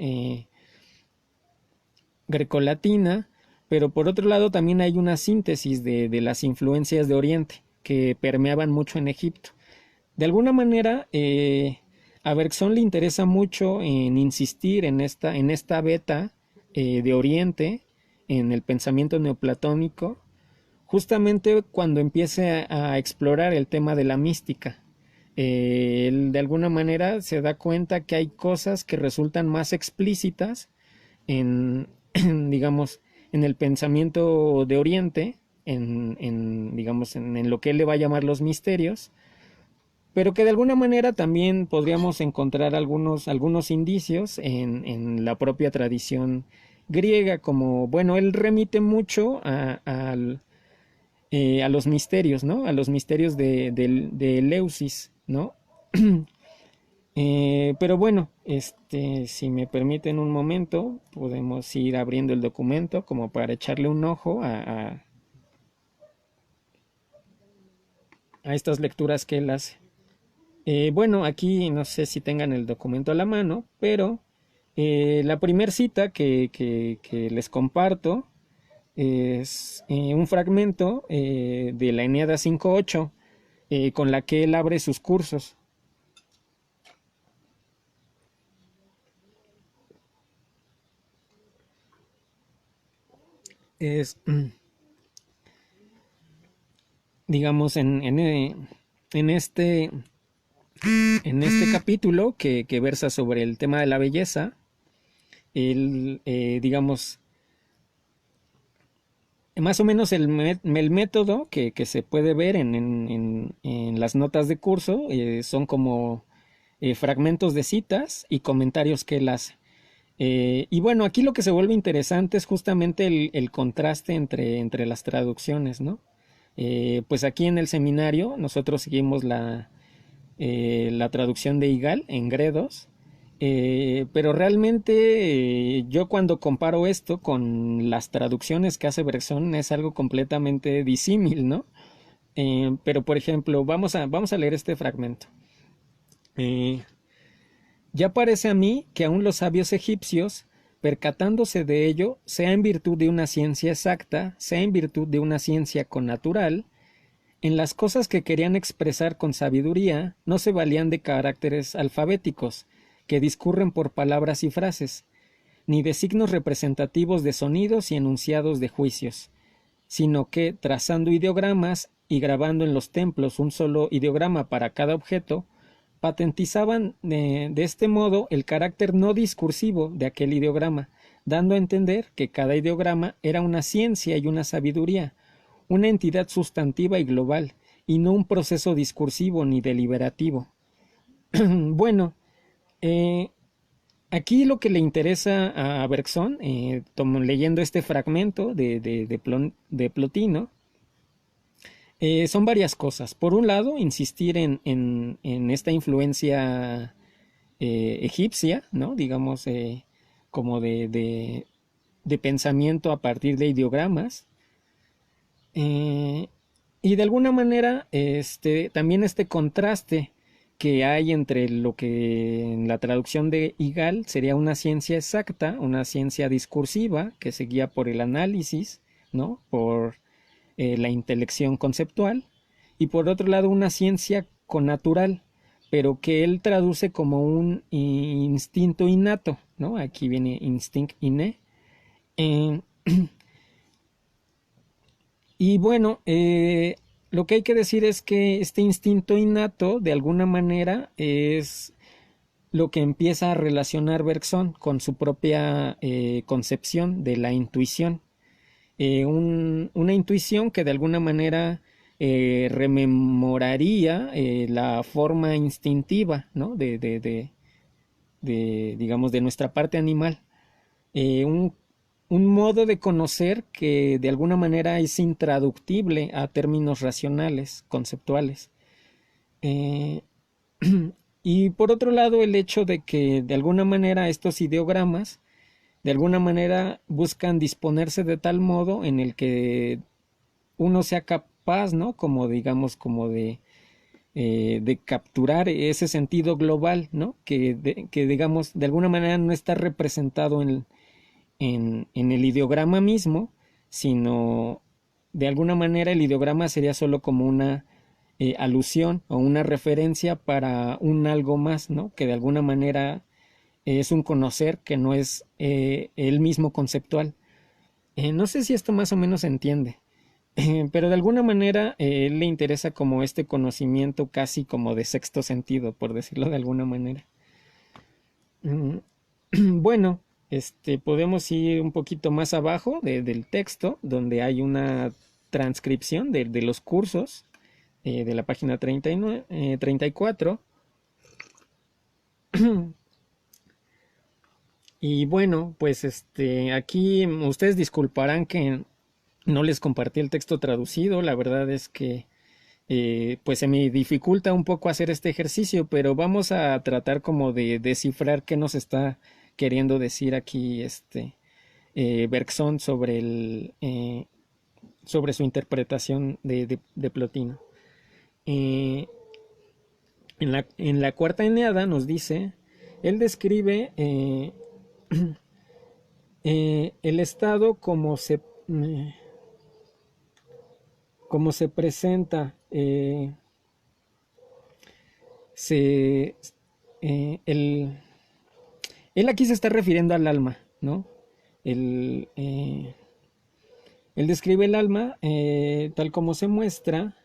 grecolatina, pero por otro lado también hay una síntesis de las influencias de Oriente que permeaban mucho en Egipto. De alguna manera, a Bergson le interesa mucho en insistir en esta beta de Oriente, en el pensamiento neoplatónico, justamente cuando empiece a explorar el tema de la mística. Él de alguna manera se da cuenta que hay cosas que resultan más explícitas digamos, en el pensamiento de Oriente, digamos, en lo que él le va a llamar los misterios, pero que de alguna manera también podríamos encontrar algunos indicios en la propia tradición griega, como, bueno, él remite mucho a los misterios, ¿no? A los misterios de Eleusis, ¿no? Pero bueno, si me permiten un momento, podemos ir abriendo el documento como para echarle un ojo a estas lecturas que él hace. Bueno, aquí no sé si tengan el documento a la mano, pero la primera cita que les comparto es un fragmento de la Eneada 5.8 con la que él abre sus cursos. Es, digamos, en este capítulo que versa sobre el tema de la belleza, él, digamos, más o menos el método que se puede ver en las notas de curso son como fragmentos de citas y comentarios que él hace. Y bueno, aquí lo que se vuelve interesante es justamente el contraste entre las traducciones, ¿no? Pues aquí en el seminario nosotros seguimos la traducción de Igal en Gredos, pero realmente yo cuando comparo esto con las traducciones que hace Bergson es algo completamente disímil, ¿no? Pero por ejemplo, vamos a leer este fragmento. Ya parece a mí que aun los sabios egipcios, percatándose de ello, sea en virtud de una ciencia exacta, sea en virtud de una ciencia connatural, en las cosas que querían expresar con sabiduría, no se valían de caracteres alfabéticos, que discurren por palabras y frases, ni de signos representativos de sonidos y enunciados de juicios, sino que, trazando ideogramas y grabando en los templos un solo ideograma para cada objeto, patentizaban de este modo el carácter no discursivo de aquel ideograma, dando a entender que cada ideograma era una ciencia y una sabiduría, una entidad sustantiva y global, y no un proceso discursivo ni deliberativo. Bueno, aquí lo que le interesa a Bergson, leyendo este fragmento de Plotino, son varias cosas. Por un lado, insistir en esta influencia egipcia, ¿no? Digamos, como de pensamiento a partir de ideogramas. Y de alguna manera, también este contraste que hay entre lo que en la traducción de Igal sería una ciencia exacta, una ciencia discursiva que se guía por el análisis, ¿no? Por la intelección conceptual, y por otro lado una ciencia connatural, pero que él traduce como un instinto innato, ¿no? Aquí viene instinct inné. Y bueno, lo que hay que decir es que este instinto innato, de alguna manera, es lo que empieza a relacionar Bergson con su propia concepción de la intuición. una intuición que de alguna manera rememoraría la forma instintiva, ¿no? Digamos, de nuestra parte animal. Eh, un, un modo de conocer que de alguna manera es intraductible a términos racionales, conceptuales. Eh, y por otro lado, el hecho de que de alguna manera estos ideogramas de alguna manera buscan disponerse de tal modo en el que uno sea capaz, ¿no? Como digamos, como de capturar ese sentido global, ¿no? Que digamos, de alguna manera no está representado en el ideograma mismo, sino de alguna manera el ideograma sería solo como una alusión o una referencia para un algo más, ¿no? Que de alguna manera es un conocer que no es el mismo conceptual. No sé si esto más o menos se entiende, pero de alguna manera él le interesa como este conocimiento casi como de sexto sentido, por decirlo de alguna manera. Mm, Bueno, podemos ir un poquito más abajo del texto, donde hay una transcripción de los cursos de la página 39, 34. Y bueno, pues aquí ustedes disculparán que no les compartí el texto traducido. La verdad es que pues se me dificulta un poco hacer este ejercicio, pero vamos a tratar como de descifrar qué nos está queriendo decir aquí Bergson sobre sobre su interpretación de Plotino. Eh, en la cuarta Eneada nos dice, él describe el estado como se presenta. Se, el, Él aquí se está refiriendo al alma, ¿no? Él, él describe el alma tal como se muestra,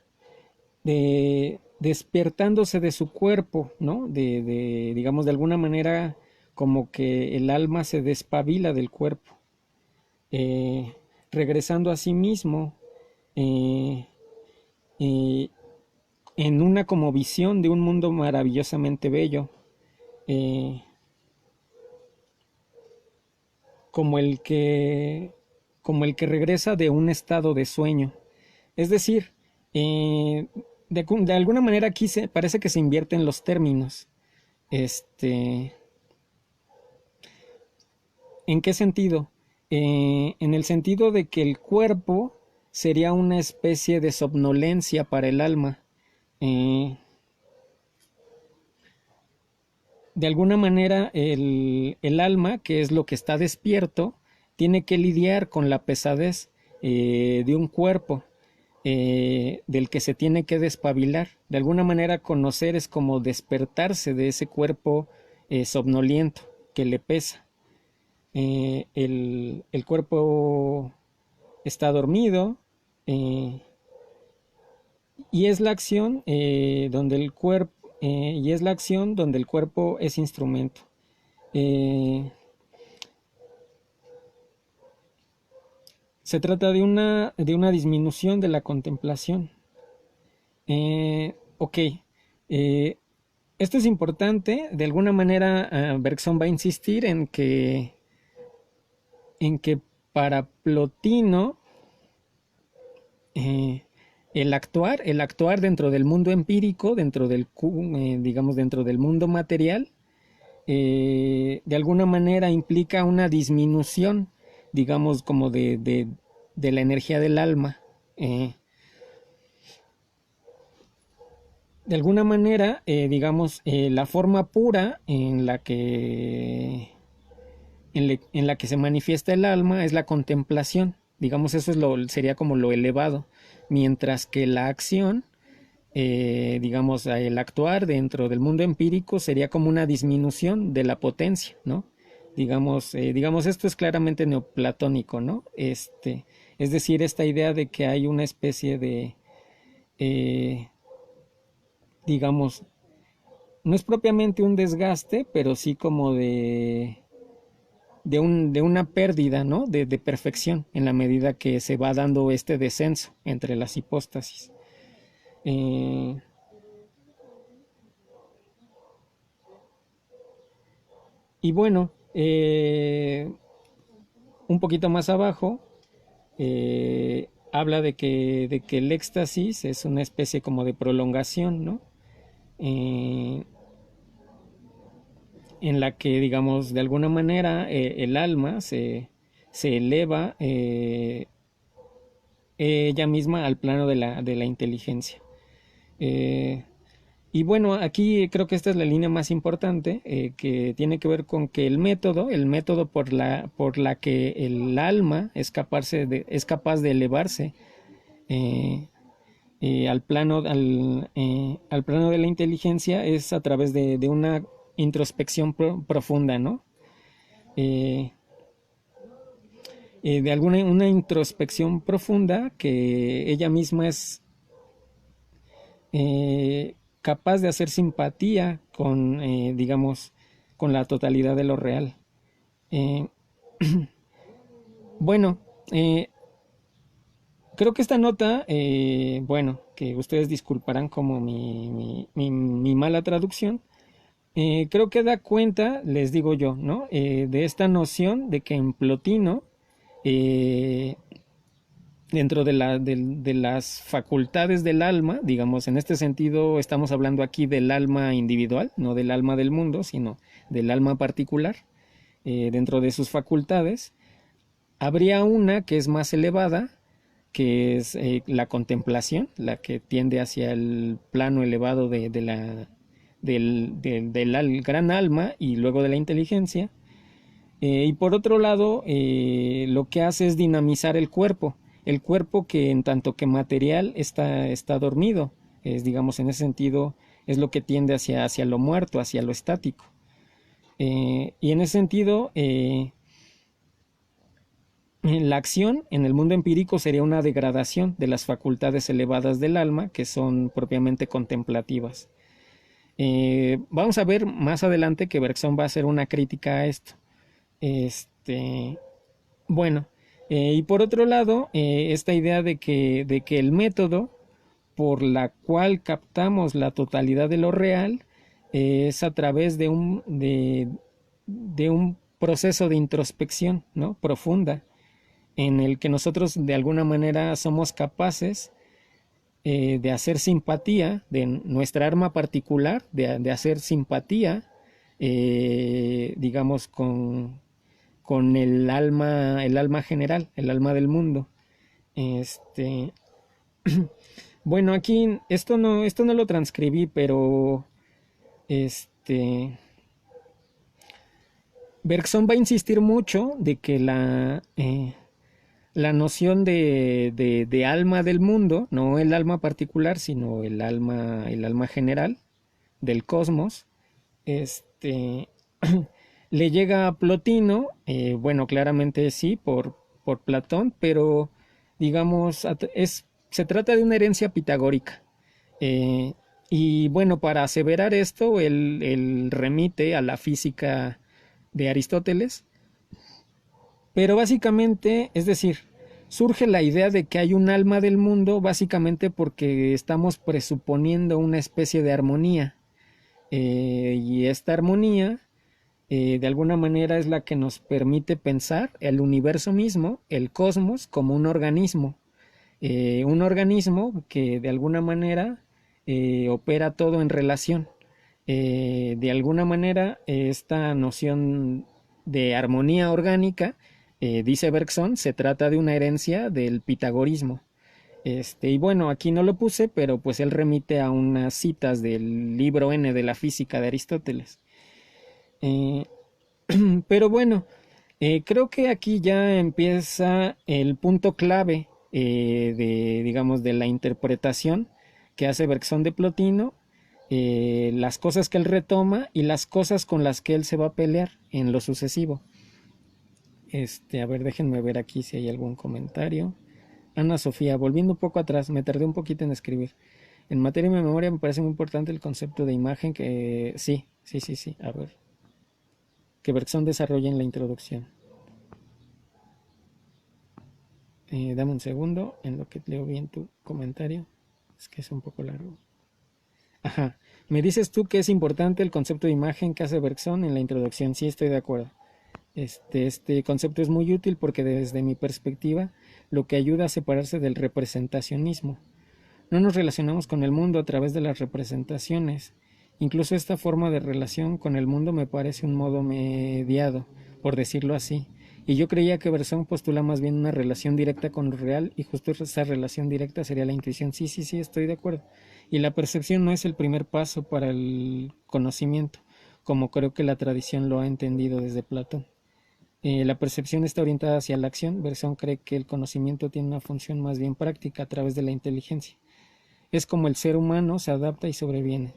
despertándose de su cuerpo, ¿no? Digamos, de alguna manera, como que el alma se despabila del cuerpo, eh, regresando a sí mismo eh, eh, en una como visión de un mundo maravillosamente bello, eh, como el que, como el que regresa de un estado de sueño. Es decir, de alguna manera aquí parece que se invierten los términos. Este, ¿En qué sentido? En el sentido de que el cuerpo sería una especie de somnolencia para el alma. Eh, de alguna manera, el alma, que es lo que está despierto, tiene que lidiar con la pesadez de un cuerpo del que se tiene que despabilar. De alguna manera, conocer es como despertarse de ese cuerpo somnoliento que le pesa. El cuerpo está dormido y es la acción donde el cuerpo y es la acción donde el cuerpo es instrumento. Eh, Se trata de una disminución de la contemplación. Ok, eh, esto es importante. De alguna manera, Bergson va a insistir en que para Plotino, eh, el actuar dentro del mundo empírico, digamos, dentro del mundo material, de alguna manera implica una disminución, digamos, como de la energía del alma. De alguna manera, digamos, la forma pura en la que se manifiesta el alma es la contemplación. Digamos, eso sería como lo elevado. Mientras que la acción, digamos, el actuar dentro del mundo empírico sería como una disminución de la potencia, ¿no? Digamos, esto es claramente neoplatónico, ¿no? Es decir, esta idea de que hay una especie eh, digamos, no es propiamente un desgaste, pero sí como de una pérdida, ¿no? De perfección en la medida que se va dando este descenso entre las hipóstasis. Y bueno, un poquito más abajo habla de que el éxtasis es una especie como de prolongación, ¿no? Eh, en la que, digamos, de alguna manera el alma se eleva ella misma al plano de la inteligencia. Eh, y bueno, aquí creo que esta es la línea más importante, que tiene que ver con que el método por la que el alma es capaz de elevarse eh, al plano de la inteligencia es a través de una introspección profunda, ¿no? Eh, de alguna una introspección profunda que ella misma es capaz de hacer simpatía con, digamos, con la totalidad de lo real. Eh, bueno, creo que esta nota, bueno, que ustedes disculparán como mi mala traducción, creo que da cuenta, les digo yo, ¿no? De esta noción de que en Plotino, eh, dentro de las facultades del alma, digamos, en este sentido estamos hablando aquí del alma individual, no del alma del mundo, sino del alma particular, dentro de sus facultades, habría una que es más elevada, que es la contemplación, la que tiende hacia el plano elevado del gran alma y luego de la inteligencia. Y por otro lado, lo que hace es dinamizar el cuerpo que en tanto que material está dormido, es, digamos, en ese sentido, es lo que tiende hacia lo muerto, hacia lo estático. Y en ese sentido, la acción en el mundo empírico sería una degradación de las facultades elevadas del alma, que son propiamente contemplativas. Vamos a ver más adelante que Bergson va a hacer una crítica a esto. Este, bueno, y por otro lado, esta idea de que el método por la cual captamos la totalidad de lo real es a través de un proceso de introspección, ¿no? Profunda, en el que nosotros de alguna manera somos capaces de hacer simpatía, de nuestra arma particular, de hacer simpatía, digamos, con el alma general, el alma del mundo. Este, bueno, aquí esto no lo transcribí, pero este, Bergson va a insistir mucho de que la noción de alma del mundo, no el alma particular, sino el alma general del cosmos, este, le llega a Plotino, bueno, claramente sí, por Platón, pero digamos, se trata de una herencia pitagórica. Eh, y bueno, para aseverar esto, él remite a la física de Aristóteles, pero básicamente, es decir, surge la idea de que hay un alma del mundo básicamente porque estamos presuponiendo una especie de armonía. Y esta armonía, de alguna manera, es la que nos permite pensar el universo mismo, el cosmos, como un organismo que de alguna manera opera todo en relación. De alguna manera, esta noción de armonía orgánica, dice Bergson, se trata de una herencia del pitagorismo. Y bueno, aquí no lo puse, pero pues él remite a unas citas del libro N de la física de Aristóteles. Eh, pero bueno, creo que aquí ya empieza el punto clave digamos, de la interpretación que hace Bergson de Plotino, las cosas que él retoma y las cosas con las que él se va a pelear en lo sucesivo. A ver, déjenme ver aquí si hay algún comentario. Ana Sofía, volviendo un poco atrás, me tardé un poquito en escribir. En materia de memoria me parece muy importante el concepto de imagen que sí. A ver, que Bergson desarrolla en la introducción. Dame un segundo en lo que leo bien tu comentario. Es que es un poco largo. Ajá. Me dices tú que es importante el concepto de imagen que hace Bergson en la introducción. Sí, estoy de acuerdo. Este concepto es muy útil porque desde mi perspectiva lo que ayuda a separarse del representacionismo. No nos relacionamos con el mundo a través de las representaciones. Incluso esta forma de relación con el mundo me parece un modo mediado, por decirlo así. Y yo creía que Bersón postula más bien una relación directa con lo real y justo esa relación directa sería la intuición. Sí, sí, sí, estoy de acuerdo. Y la percepción no es el primer paso para el conocimiento, como creo que la tradición lo ha entendido desde Platón. La percepción está orientada hacia la acción. Bersón cree que el conocimiento tiene una función más bien práctica a través de la inteligencia. Es como el ser humano se adapta y sobreviene.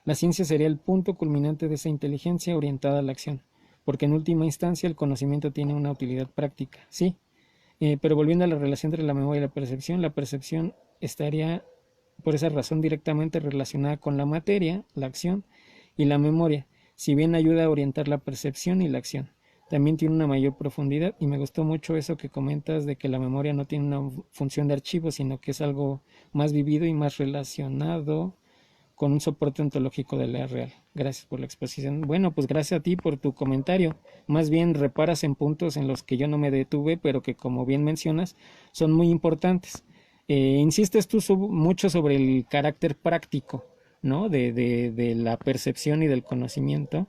La ciencia sería el punto culminante de esa inteligencia orientada a la acción, porque en última instancia el conocimiento tiene una utilidad práctica, sí. Pero volviendo a la relación entre la memoria y la percepción estaría por esa razón directamente relacionada con la materia, la acción y la memoria, si bien ayuda a orientar la percepción y la acción. También tiene una mayor profundidad y me gustó mucho eso que comentas de que la memoria no tiene una función de archivo, sino que es algo más vivido y más relacionado con un soporte ontológico de la real. Gracias por la exposición. Bueno, pues gracias a ti por tu comentario. Más bien reparas en puntos en los que yo no me detuve, pero que como bien mencionas, son muy importantes. Insistes tú mucho sobre el carácter práctico, ¿no? De la percepción y del conocimiento.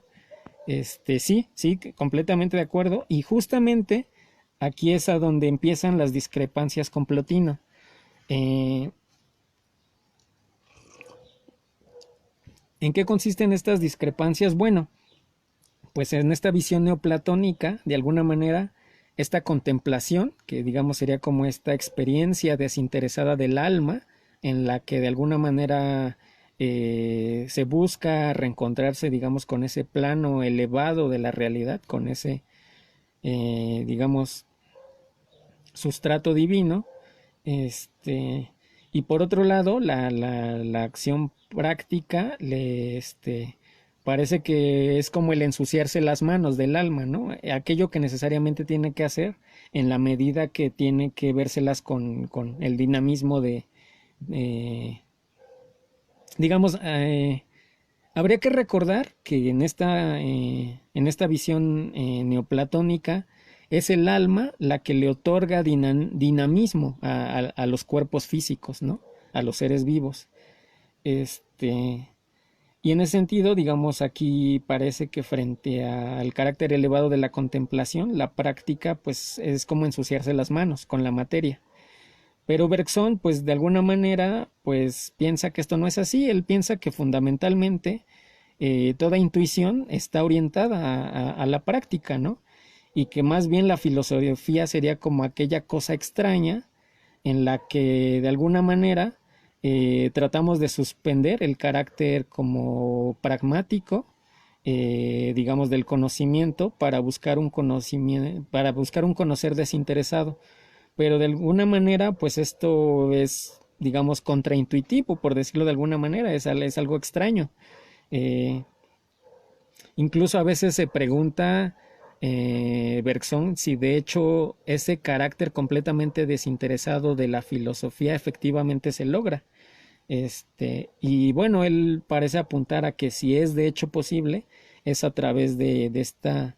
Sí, sí, completamente de acuerdo. Y justamente aquí es a donde empiezan las discrepancias con Plotino. Eh, ¿En qué consisten estas discrepancias? Bueno, pues en esta visión neoplatónica, de alguna manera, esta contemplación, que digamos sería como esta experiencia desinteresada del alma, en la que de alguna manera se busca reencontrarse, digamos, con ese plano elevado de la realidad, con ese, digamos, sustrato divino, y por otro lado, la acción práctica parece que es como el ensuciarse las manos del alma, ¿no? Aquello que necesariamente tiene que hacer en la medida que tiene que vérselas con el dinamismo eh, digamos, habría que recordar que en esta visión neoplatónica es el alma la que le otorga dinamismo a los cuerpos físicos, ¿no? A los seres vivos. Este, y en ese sentido, digamos, aquí parece que frente al carácter elevado de la contemplación, la práctica pues es como ensuciarse las manos con la materia. Pero Bergson, pues de alguna manera, pues piensa que esto no es así. Él piensa que fundamentalmente toda intuición está orientada a la práctica, ¿no? Y que más bien la filosofía sería como aquella cosa extraña en la que de alguna manera tratamos de suspender el carácter como pragmático, digamos, del conocimiento para buscar un conocimiento, para buscar un conocer desinteresado. Pero de alguna manera, pues esto es, digamos, contraintuitivo, por decirlo de alguna manera, es algo extraño. Eh, Incluso a veces se pregunta Bergson si de hecho ese carácter completamente desinteresado de la filosofía efectivamente se logra. Y bueno, él parece apuntar a que si es de hecho posible, es a través de esta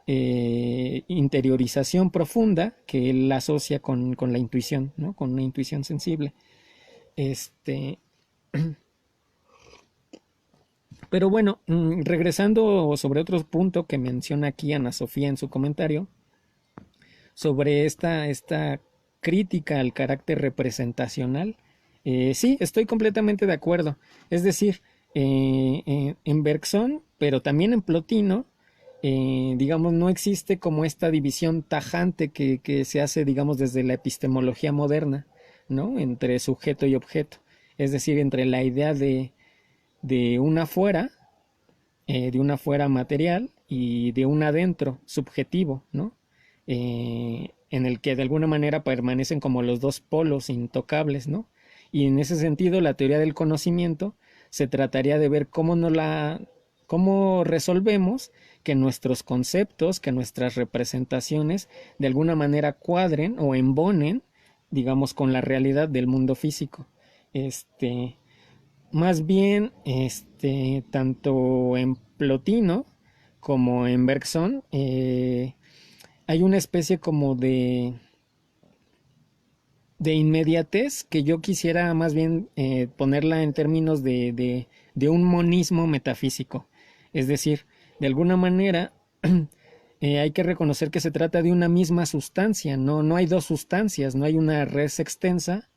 interiorización profunda que él asocia con la intuición, ¿no? Con una intuición sensible. Este, pero bueno, regresando sobre otro punto que menciona aquí Ana Sofía en su comentario, sobre esta crítica al carácter representacional, sí, estoy completamente de acuerdo. Es decir, en Bergson, pero también en Plotino, digamos, no existe como esta división tajante que se hace, digamos, desde la epistemología moderna, ¿no? Entre sujeto y objeto. Es decir, entre la idea de de una fuera material y de un adentro subjetivo, ¿no? En el que de alguna manera permanecen como los dos polos intocables, ¿no? Y en ese sentido, la teoría del conocimiento se trataría de ver cómo resolvemos que nuestros conceptos, que nuestras representaciones de alguna manera cuadren o embonen digamos, con la realidad del mundo físico. Este, Más bien, tanto en Plotino como en Bergson, hay una especie como de inmediatez que yo quisiera más bien ponerla en términos de un monismo metafísico. Es decir, de alguna manera hay que reconocer que se trata de una misma sustancia, no hay dos sustancias, no hay una res extensa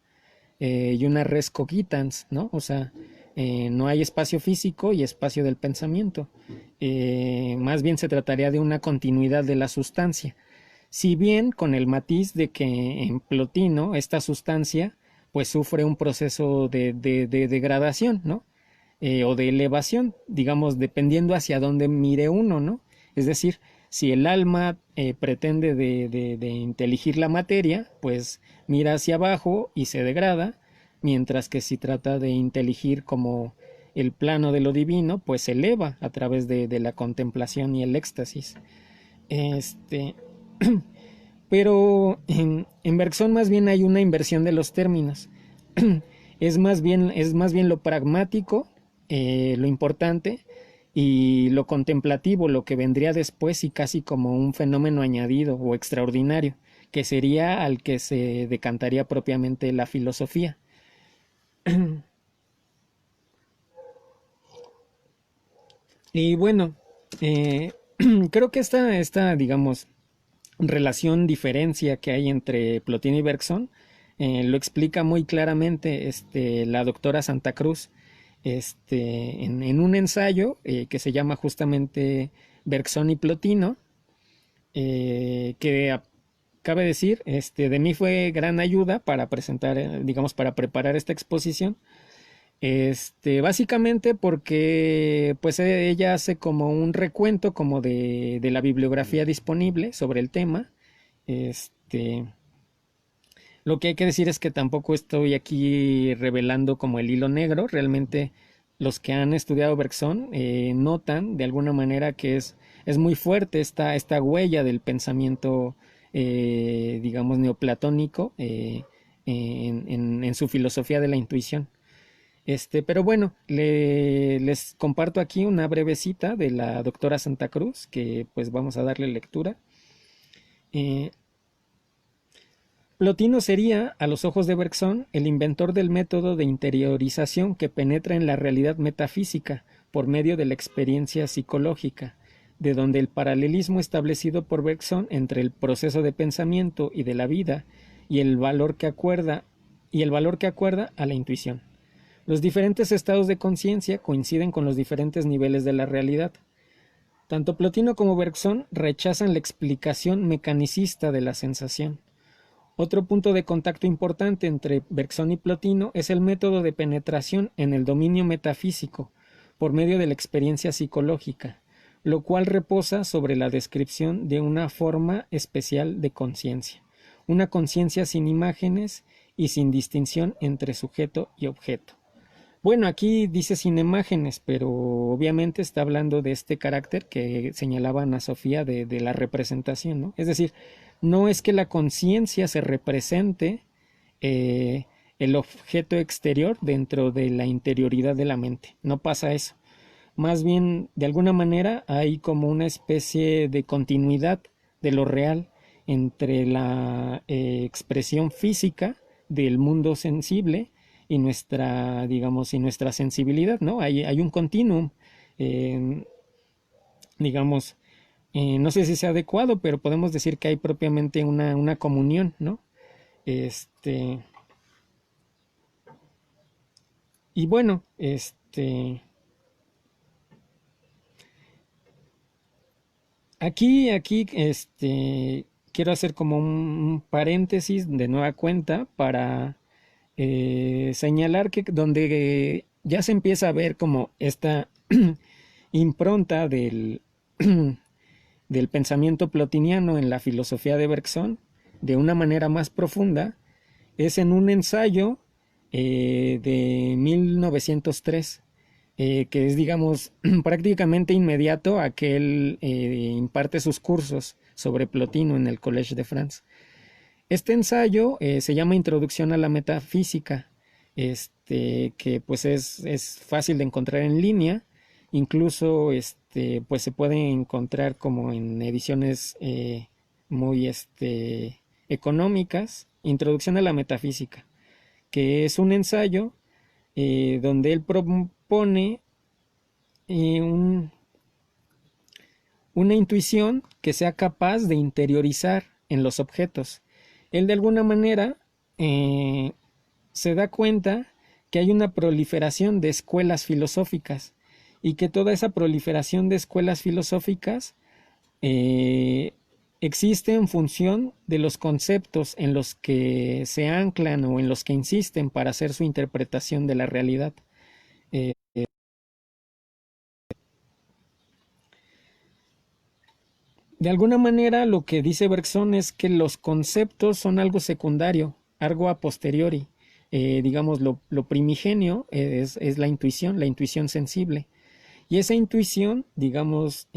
y una res cogitans, ¿no? O sea, no hay espacio físico y espacio del pensamiento. Más bien se trataría de una continuidad de la sustancia. Si bien con el matiz de que en Plotino esta sustancia pues sufre un proceso de degradación, ¿no? O de elevación, digamos, dependiendo hacia dónde mire uno, ¿no? Es decir, si el alma pretende de inteligir la materia, pues mira hacia abajo y se degrada, mientras que si trata de inteligir como el plano de lo divino, pues se eleva a través de la contemplación y el éxtasis. Este, pero en Bergson más bien hay una inversión de los términos. Es más bien lo pragmático, lo importante, y lo contemplativo, lo que vendría después y casi como un fenómeno añadido o extraordinario, que sería al que se decantaría propiamente la filosofía. Y bueno, eh, creo que digamos, relación, diferencia que hay entre Plotino y Bergson, lo explica muy claramente la doctora Santa Cruz en un ensayo que se llama justamente Bergson y Plotino, que cabe decir, de mí fue gran ayuda para presentar, digamos, para preparar esta exposición. Básicamente porque pues ella hace como un recuento como de la bibliografía disponible sobre el tema. Este, lo que hay que decir es que tampoco estoy aquí revelando como el hilo negro. Realmente los que han estudiado Bergson notan de alguna manera que es muy fuerte esta huella del pensamiento, digamos, neoplatónico en su filosofía de la intuición. Pero bueno, les comparto aquí una breve cita de la doctora Santa Cruz, que pues vamos a darle lectura. Eh, Plotino sería, a los ojos de Bergson, el inventor del método de interiorización que penetra en la realidad metafísica por medio de la experiencia psicológica, de donde el paralelismo establecido por Bergson entre el proceso de pensamiento y de la vida y el valor que acuerda a la intuición. Los diferentes estados de conciencia coinciden con los diferentes niveles de la realidad. Tanto Plotino como Bergson rechazan la explicación mecanicista de la sensación. Otro punto de contacto importante entre Bergson y Plotino es el método de penetración en el dominio metafísico por medio de la experiencia psicológica, lo cual reposa sobre la descripción de una forma especial de conciencia, una conciencia sin imágenes y sin distinción entre sujeto y objeto. Bueno, aquí dice sin imágenes, pero obviamente está hablando de este carácter que señalaba Ana Sofía de la representación, ¿no? Es decir, no es que la conciencia se represente el objeto exterior dentro de la interioridad de la mente, no pasa eso. Más bien, de alguna manera, hay como una especie de continuidad de lo real entre la expresión física del mundo sensible y nuestra, digamos, y nuestra sensibilidad, ¿no? Hay un continuum, eh, digamos, no sé si sea adecuado, pero podemos decir que hay propiamente una comunión, ¿no? Este, y bueno, quiero hacer como un paréntesis de nueva cuenta para señalar que donde ya se empieza a ver como esta impronta del pensamiento plotiniano en la filosofía de Bergson de una manera más profunda es en un ensayo de 1903 que es, digamos, prácticamente inmediato a que él imparte sus cursos sobre Plotino en el Collège de France. Este ensayo se llama Introducción a la Metafísica, que pues es fácil de encontrar en línea, incluso pues se puede encontrar como en ediciones muy económicas. Introducción a la Metafísica, que es un ensayo donde él propone un, una intuición que sea capaz de interiorizar en los objetos. Él de alguna manera se da cuenta que hay una proliferación de escuelas filosóficas y que toda esa proliferación de escuelas filosóficas existe en función de los conceptos en los que se anclan o en los que insisten para hacer su interpretación de la realidad. Eh, De alguna manera lo que dice Bergson es que los conceptos son algo secundario, algo a posteriori. Digamos, lo primigenio es la intuición sensible. Y esa intuición, digamos,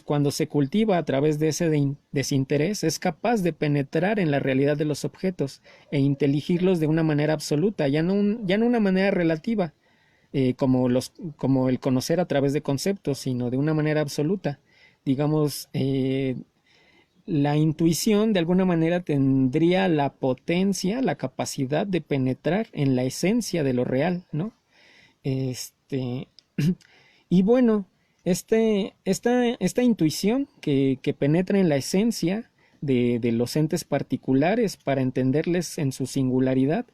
cuando se cultiva a través de ese desinterés, es capaz de penetrar en la realidad de los objetos e inteligirlos de una manera absoluta, ya no una manera relativa, como el conocer a través de conceptos, sino de una manera absoluta. Digamos, la intuición de alguna manera tendría la potencia, la capacidad de penetrar en la esencia de lo real, ¿no? Este, y bueno, esta intuición que penetra en la esencia de los entes particulares para entenderles en su singularidad,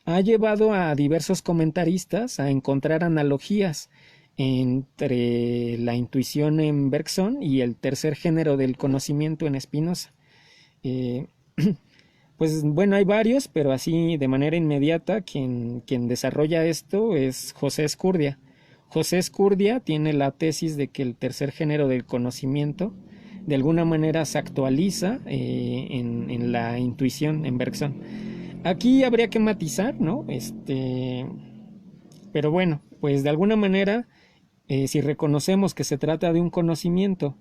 ha llevado a diversos comentaristas a encontrar analogías entre la intuición en Bergson y el tercer género del conocimiento en Spinoza. Eh, pues bueno, hay varios, pero así de manera inmediata quien desarrolla esto es José Escurdia. José Escurdia tiene la tesis de que el tercer género del conocimiento de alguna manera se actualiza en la intuición en Bergson. Aquí habría que matizar, ¿no? Pero bueno, pues de alguna manera, si reconocemos que se trata de un conocimiento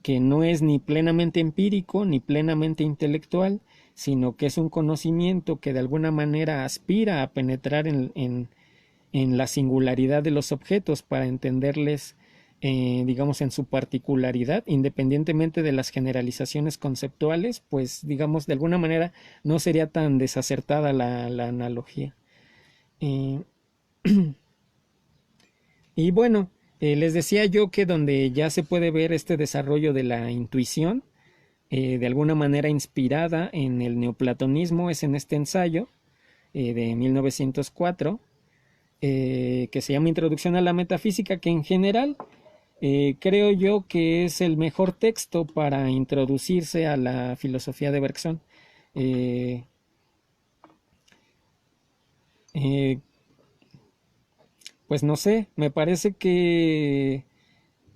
que no es ni plenamente empírico ni plenamente intelectual, sino que es un conocimiento que de alguna manera aspira a penetrar en la singularidad de los objetos para entenderles, digamos, en su particularidad, independientemente de las generalizaciones conceptuales, pues, digamos, de alguna manera no sería tan desacertada la analogía. Eh, y bueno, les decía yo que donde ya se puede ver este desarrollo de la intuición, de alguna manera inspirada en el neoplatonismo, es en este ensayo de 1904, que se llama Introducción a la Metafísica, que en general creo yo que es el mejor texto para introducirse a la filosofía de Bergson. Eh, eh, pues no sé, me parece que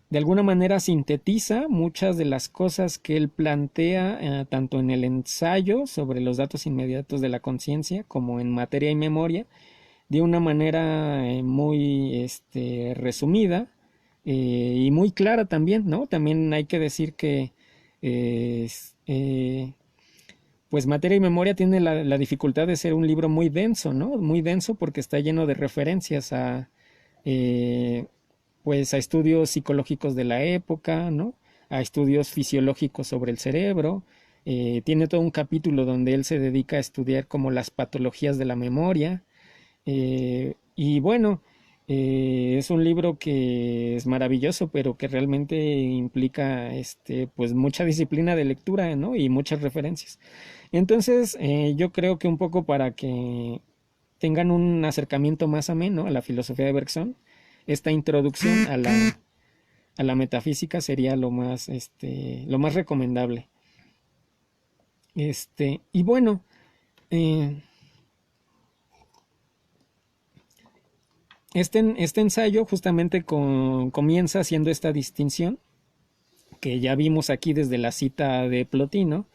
de alguna manera sintetiza muchas de las cosas que él plantea, tanto en el ensayo sobre los datos inmediatos de la conciencia como en Materia y Memoria, de una manera muy resumida y muy clara también, ¿no? También hay que decir que eh, pues Materia y Memoria tiene la dificultad de ser un libro muy denso, ¿no? Muy denso porque está lleno de referencias eh, pues a estudios psicológicos de la época, ¿no? A estudios fisiológicos sobre el cerebro. Tiene todo un capítulo donde él se dedica a estudiar como las patologías de la memoria. Y bueno, es un libro que es maravilloso, pero que realmente implica pues mucha disciplina de lectura, ¿no? Y muchas referencias. Entonces, yo creo que un poco para que tengan un acercamiento más ameno a la filosofía de Bergson, esta introducción a la metafísica sería lo más recomendable. Y bueno, eh, este ensayo justamente comienza haciendo esta distinción que ya vimos aquí desde la cita de Plotino,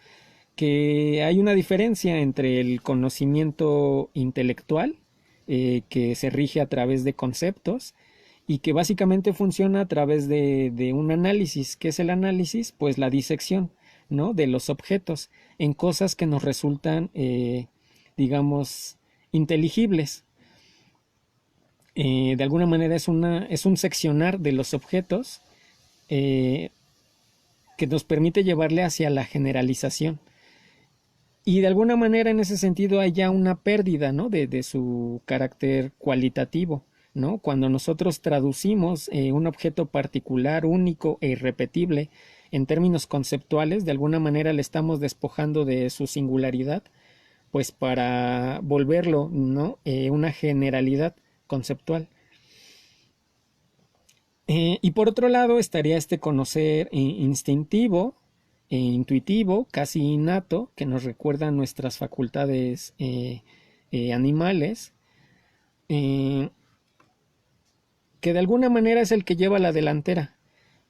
que hay una diferencia entre el conocimiento intelectual, que se rige a través de conceptos y que básicamente funciona a través de un análisis. ¿Qué es el análisis? Pues la disección. ¿no? De los objetos en cosas que nos resultan, digamos, inteligibles. De alguna manera es un seccionar de los objetos eh, que nos permite llevarle hacia la generalización. Y de alguna manera en ese sentido hay ya una pérdida, ¿no? De su carácter cualitativo, ¿no? Cuando nosotros traducimos un objeto particular, único e irrepetible en términos conceptuales, de alguna manera le estamos despojando de su singularidad, pues para volverlo, ¿no? Una generalidad conceptual. Y por otro lado estaría este conocer instintivo, intuitivo, casi innato, que nos recuerda nuestras facultades animales, eh, que de alguna manera es el que lleva la delantera.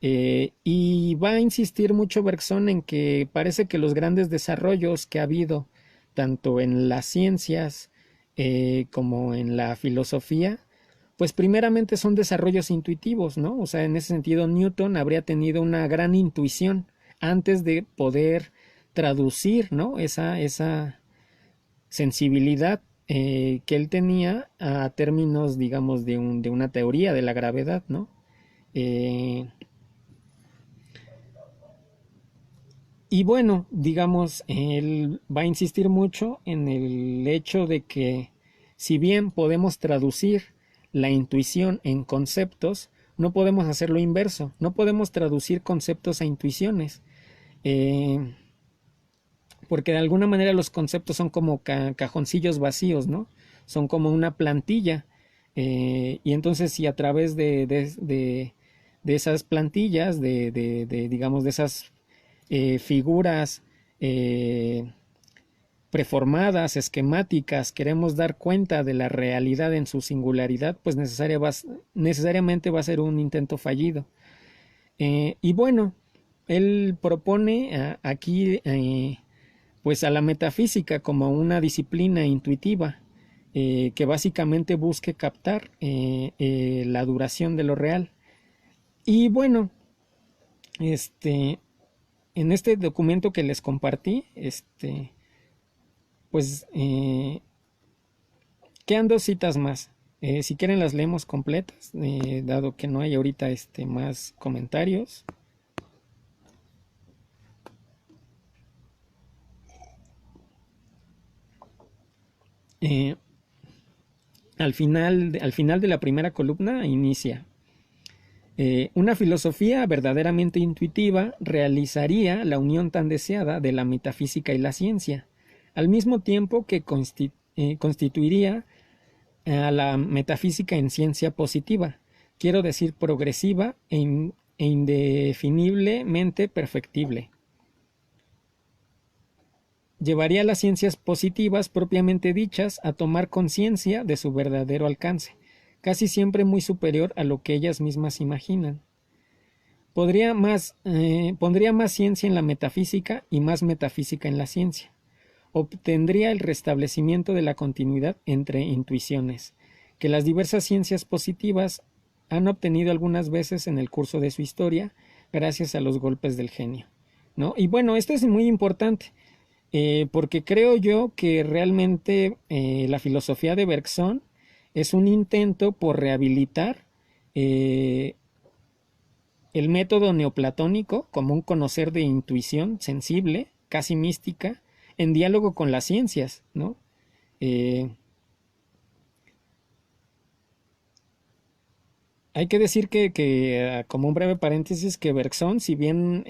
Y va a insistir mucho Bergson en que parece que los grandes desarrollos que ha habido, tanto en las ciencias como en la filosofía, pues primeramente son desarrollos intuitivos, ¿no? O sea, en ese sentido Newton habría tenido una gran intuición antes de poder traducir, ¿no? Esa sensibilidad que él tenía a términos, digamos, de una teoría de la gravedad, ¿no? Eh, y bueno, digamos, él va a insistir mucho en el hecho de que si bien podemos traducir la intuición en conceptos, no podemos hacer lo inverso, no podemos traducir conceptos a intuiciones, eh, porque de alguna manera los conceptos son como cajoncillos vacíos, ¿no? Son como una plantilla, y entonces si a través de esas plantillas, digamos, de esas figuras eh, preformadas, esquemáticas, queremos dar cuenta de la realidad en su singularidad, pues necesariamente va a ser un intento fallido. Y bueno, él propone aquí pues a la metafísica como una disciplina intuitiva que básicamente busque captar la duración de lo real. Y bueno, este, en este documento que les compartí, pues quedan dos citas más. Si quieren las leemos completas, dado que no hay ahorita más comentarios. Eh, al final de la primera columna inicia. Una filosofía verdaderamente intuitiva realizaría la unión tan deseada de la metafísica y la ciencia, al mismo tiempo que constituiría a la metafísica en ciencia positiva, quiero decir progresiva e indefiniblemente perfectible. Llevaría las ciencias positivas propiamente dichas a tomar conciencia de su verdadero alcance, casi siempre muy superior a lo que ellas mismas imaginan. Pondría más ciencia en la metafísica y más metafísica en la ciencia. Obtendría el restablecimiento de la continuidad entre intuiciones, que las diversas ciencias positivas han obtenido algunas veces en el curso de su historia, gracias a los golpes del genio, ¿no? Y bueno, esto es muy importante, porque creo yo que realmente la filosofía de Bergson es un intento por rehabilitar el método neoplatónico como un conocer de intuición sensible, casi mística, en diálogo con las ciencias, ¿no? Hay que decir como un breve paréntesis, que Bergson, si bien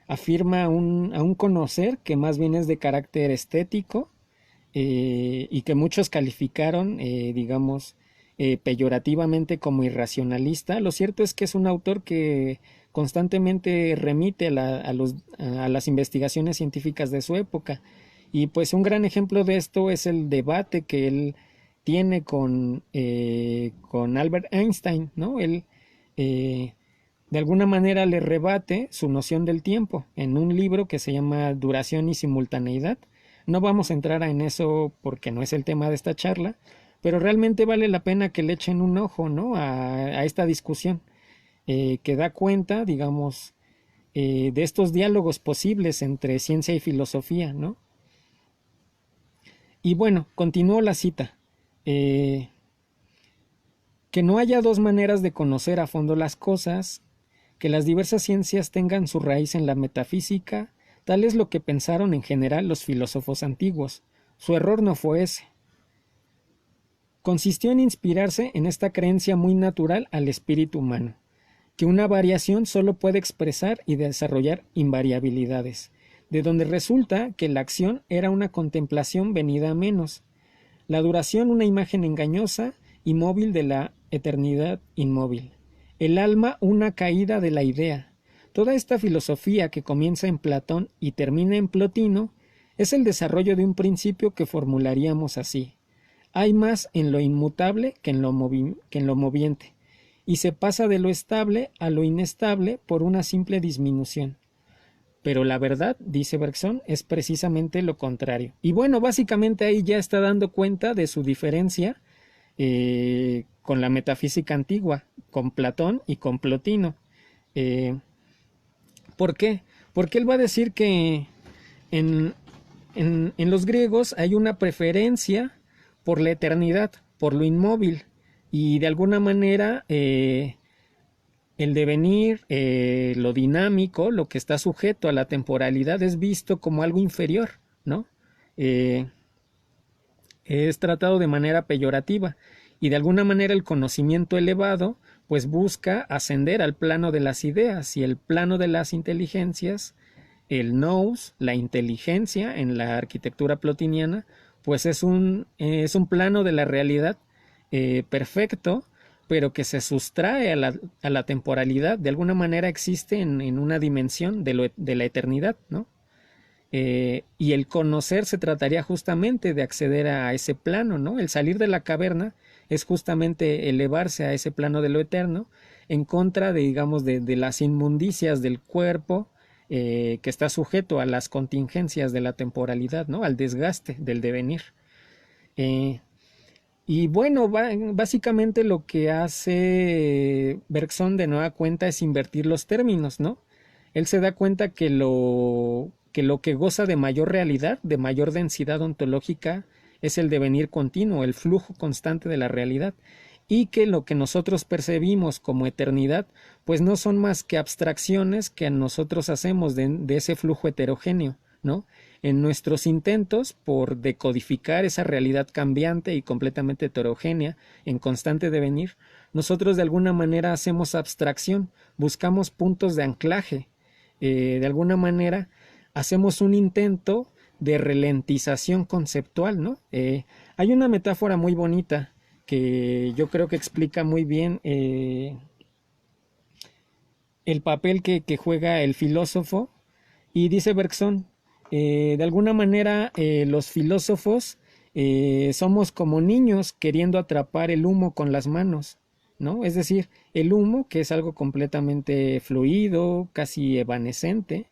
afirma a un conocer que más bien es de carácter estético, y que muchos calificaron, digamos, peyorativamente como irracionalista, lo cierto es que es un autor que constantemente remite a las investigaciones científicas de su época. Y pues un gran ejemplo de esto es el debate que él tiene con Albert Einstein, ¿no? Él de alguna manera le rebate su noción del tiempo en un libro que se llama Duración y Simultaneidad. No vamos a entrar en eso porque no es el tema de esta charla, pero realmente vale la pena que le echen un ojo, ¿no? a esta discusión, que da cuenta, digamos, de estos diálogos posibles entre ciencia y filosofía, ¿no? Y bueno, continuó la cita. Que no haya dos maneras de conocer a fondo las cosas, que las diversas ciencias tengan su raíz en la metafísica, tal es lo que pensaron en general los filósofos antiguos. Su error no fue ese. Consistió en inspirarse en esta creencia muy natural al espíritu humano, que una variación solo puede expresar y desarrollar invariabilidades, de donde resulta que la acción era una contemplación venida a menos, la duración una imagen engañosa y móvil de la eternidad inmóvil, el alma una caída de la idea. Toda esta filosofía que comienza en Platón y termina en Plotino es el desarrollo de un principio que formularíamos así: hay más en lo inmutable que en lo moviente, y se pasa de lo estable a lo inestable por una simple disminución. Pero la verdad, dice Bergson, es precisamente lo contrario. Y bueno, básicamente ahí ya está dando cuenta de su diferencia con la metafísica antigua, con Platón y con Plotino. ¿Por qué? Porque él va a decir que en, en los griegos hay una preferencia por la eternidad, por lo inmóvil, y de alguna manera el devenir, lo dinámico, lo que está sujeto a la temporalidad es visto como algo inferior, ¿no? Es tratado de manera peyorativa y de alguna manera el conocimiento elevado pues busca ascender al plano de las ideas y el plano de las inteligencias, el nous, la inteligencia en la arquitectura plotiniana, pues es un plano de la realidad perfecto, pero que se sustrae a la temporalidad, de alguna manera existe en una dimensión de la eternidad, ¿no? Y el conocer se trataría justamente de acceder a ese plano, ¿no? El salir de la caverna es justamente elevarse a ese plano de lo eterno, en contra de, digamos, de las inmundicias del cuerpo, que está sujeto a las contingencias de la temporalidad, ¿no? Al desgaste del devenir. Y bueno, básicamente lo que hace Bergson de nueva cuenta es invertir los términos, ¿no? Él se da cuenta que lo que goza de mayor realidad, de mayor densidad ontológica, es el devenir continuo, el flujo constante de la realidad, y que lo que nosotros percibimos como eternidad, pues no son más que abstracciones que nosotros hacemos de ese flujo heterogéneo, ¿no? En nuestros intentos por decodificar esa realidad cambiante y completamente heterogénea, en constante devenir, nosotros de alguna manera hacemos abstracción, buscamos puntos de anclaje, de alguna manera hacemos un intento de ralentización conceptual, ¿no? Hay una metáfora muy bonita que yo creo que explica muy bien el papel que juega el filósofo, y dice Bergson, de alguna manera los filósofos somos como niños queriendo atrapar el humo con las manos, ¿no? Es decir, el humo, que es algo completamente fluido, casi evanescente,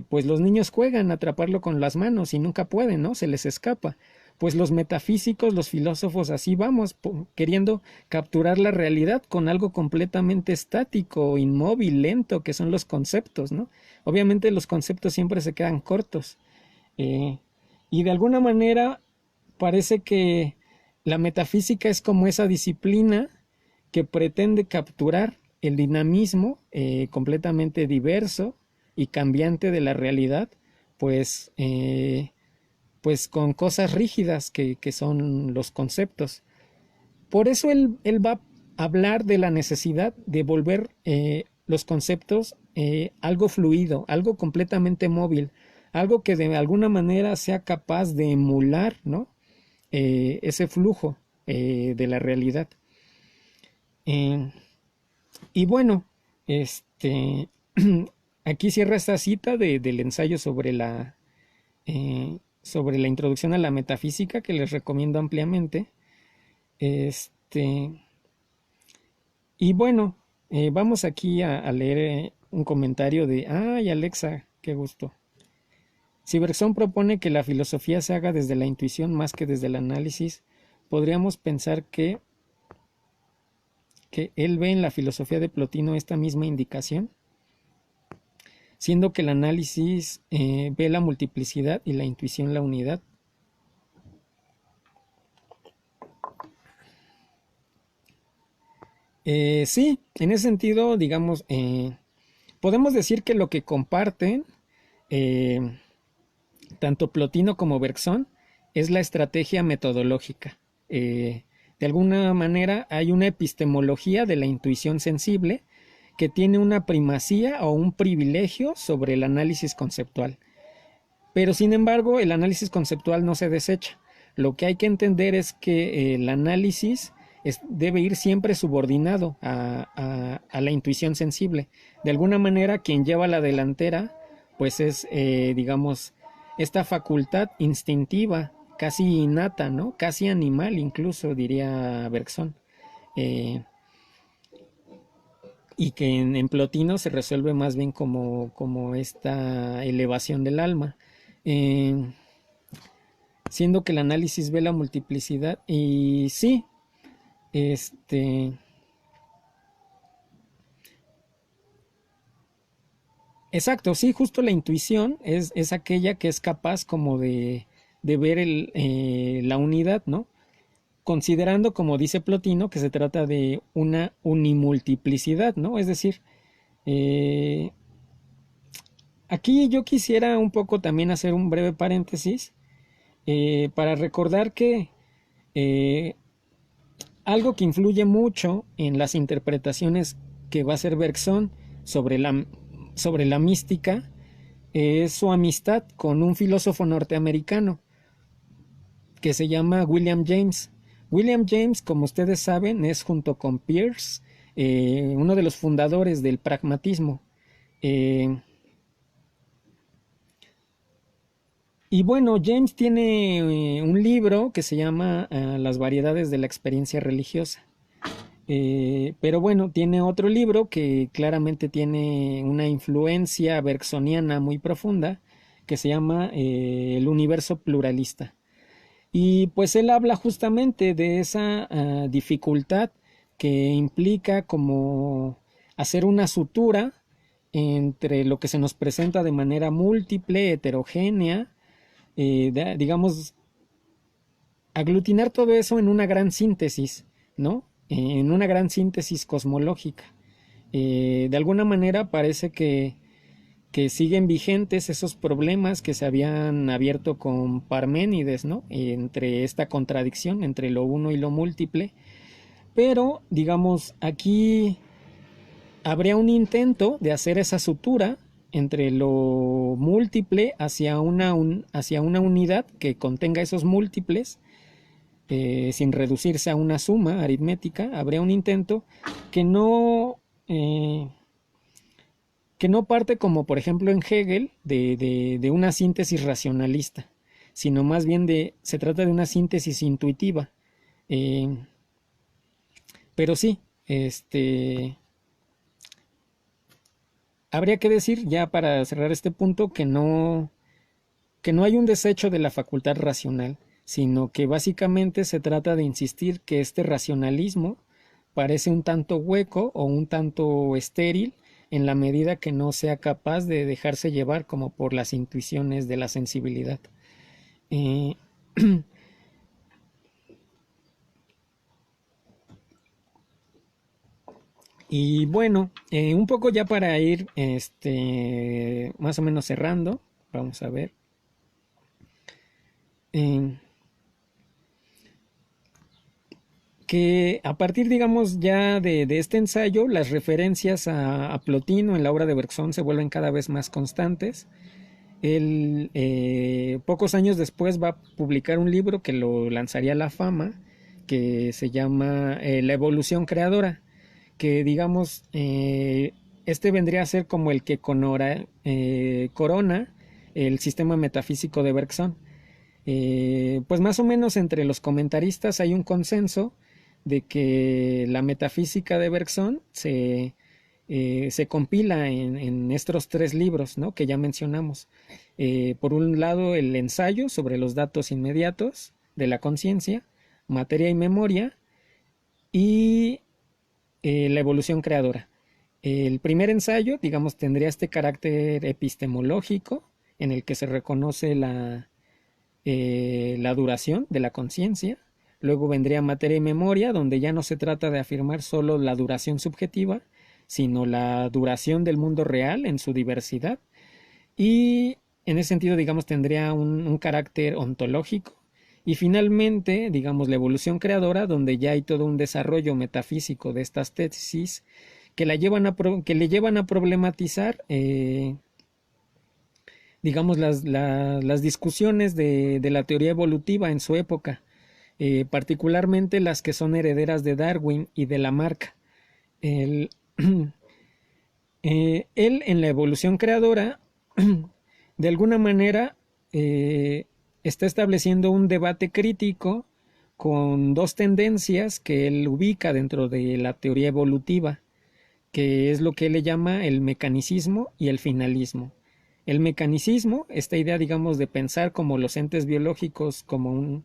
pues los niños juegan a atraparlo con las manos y nunca pueden, ¿no? Se les escapa. Pues los metafísicos, los filósofos, así vamos, queriendo capturar la realidad con algo completamente estático, inmóvil, lento, que son los conceptos, ¿no? Obviamente los conceptos siempre se quedan cortos. Y de alguna manera parece que la metafísica es como esa disciplina que pretende capturar el dinamismo completamente diverso y cambiante de la realidad, pues con cosas rígidas que son los conceptos. Por eso él va a hablar de la necesidad de volver los conceptos algo fluido, algo completamente móvil, algo que de alguna manera sea capaz de emular, ¿no? Ese flujo de la realidad. Y bueno, aquí cierra esta cita del ensayo sobre la introducción a la metafísica, que les recomiendo ampliamente. Y bueno, vamos aquí a leer un comentario de... ¡Ay, Alexa! ¡Qué gusto! Si Bergson propone que la filosofía se haga desde la intuición más que desde el análisis, podríamos pensar que él ve en la filosofía de Plotino esta misma indicación. siendo que el análisis ve la multiplicidad y la intuición la unidad. Sí, en ese sentido, digamos, podemos decir que lo que comparten eh, tanto Plotino como Bergson es la estrategia metodológica. De alguna manera hay una epistemología de la intuición sensible que tiene una primacía o un privilegio sobre el análisis conceptual. Pero sin embargo, el análisis conceptual no se desecha. Lo que hay que entender es que el análisis debe ir siempre subordinado a la intuición sensible. De alguna manera, quien lleva la delantera, pues es, digamos, esta facultad instintiva, casi innata, ¿no? Casi animal, incluso, diría Bergson. Eh, y que en Plotino se resuelve más bien como esta elevación del alma. Eh, Siendo que el análisis ve la multiplicidad y sí, este, exacto, sí, justo la intuición es aquella que es capaz como de ver la unidad, ¿no? Considerando, como dice Plotino, que se trata de una unimultiplicidad, ¿no? Es decir, eh, aquí yo quisiera un poco también hacer un breve paréntesis para recordar que eh, algo que influye mucho en las interpretaciones que va a hacer Bergson sobre la mística es su amistad con un filósofo norteamericano que se llama William James. William James, como ustedes saben, es junto con Peirce uno de los fundadores del pragmatismo. Eh, y bueno, James tiene un libro que se llama Las variedades de la experiencia religiosa. Pero bueno, tiene otro libro que claramente tiene una influencia bergsoniana muy profunda, que se llama El universo pluralista. Y pues él habla justamente de esa dificultad que implica como hacer una sutura entre lo que se nos presenta de manera múltiple, heterogénea, digamos, aglutinar todo eso en una gran síntesis, ¿no? En una gran síntesis cosmológica. De alguna manera parece que siguen vigentes esos problemas que se habían abierto con Parménides, ¿no? Entre esta contradicción entre lo uno y lo múltiple. Pero, digamos, aquí habría un intento de hacer esa sutura entre lo múltiple hacia una unidad que contenga esos múltiples sin reducirse a una suma aritmética. Habría un intento que eh, que no parte como por ejemplo en Hegel de una síntesis racionalista, sino más bien se trata de una síntesis intuitiva. Eh, pero sí, habría que decir ya para cerrar este punto que no hay un desecho de la facultad racional, sino que básicamente se trata de insistir que este racionalismo parece un tanto hueco o un tanto estéril en la medida que no sea capaz de dejarse llevar como por las intuiciones de la sensibilidad. Eh, y bueno, un poco ya para ir más o menos cerrando, vamos a ver. Eh, que a partir, digamos, ya de este ensayo, las referencias a Plotino en la obra de Bergson se vuelven cada vez más constantes. Él, pocos años después, va a publicar un libro que lo lanzaría a la fama, que se llama La evolución creadora, que, digamos, este vendría a ser como el que corona el sistema metafísico de Bergson. Pues más o menos entre los comentaristas hay un consenso de que la metafísica de Bergson se compila en estos tres libros, ¿no? Que ya mencionamos. Por un lado, el ensayo sobre los datos inmediatos de la conciencia, materia y memoria, y la evolución creadora. El primer ensayo, digamos, tendría este carácter epistemológico en el que se reconoce la duración de la conciencia. Luego vendría materia y memoria, donde ya no se trata de afirmar solo la duración subjetiva, sino la duración del mundo real en su diversidad. Y en ese sentido, digamos, tendría un carácter ontológico. Y finalmente, digamos, la evolución creadora, donde ya hay todo un desarrollo metafísico de estas tesis que, que le llevan a problematizar, digamos, las discusiones de la teoría evolutiva en su época, particularmente las que son herederas de Darwin y de Lamarck. Él, él en la evolución creadora, de alguna manera, está estableciendo un debate crítico con dos tendencias que él ubica dentro de la teoría evolutiva, que es lo que él le llama el mecanicismo y el finalismo. El mecanicismo, esta idea, digamos, de pensar como los entes biológicos como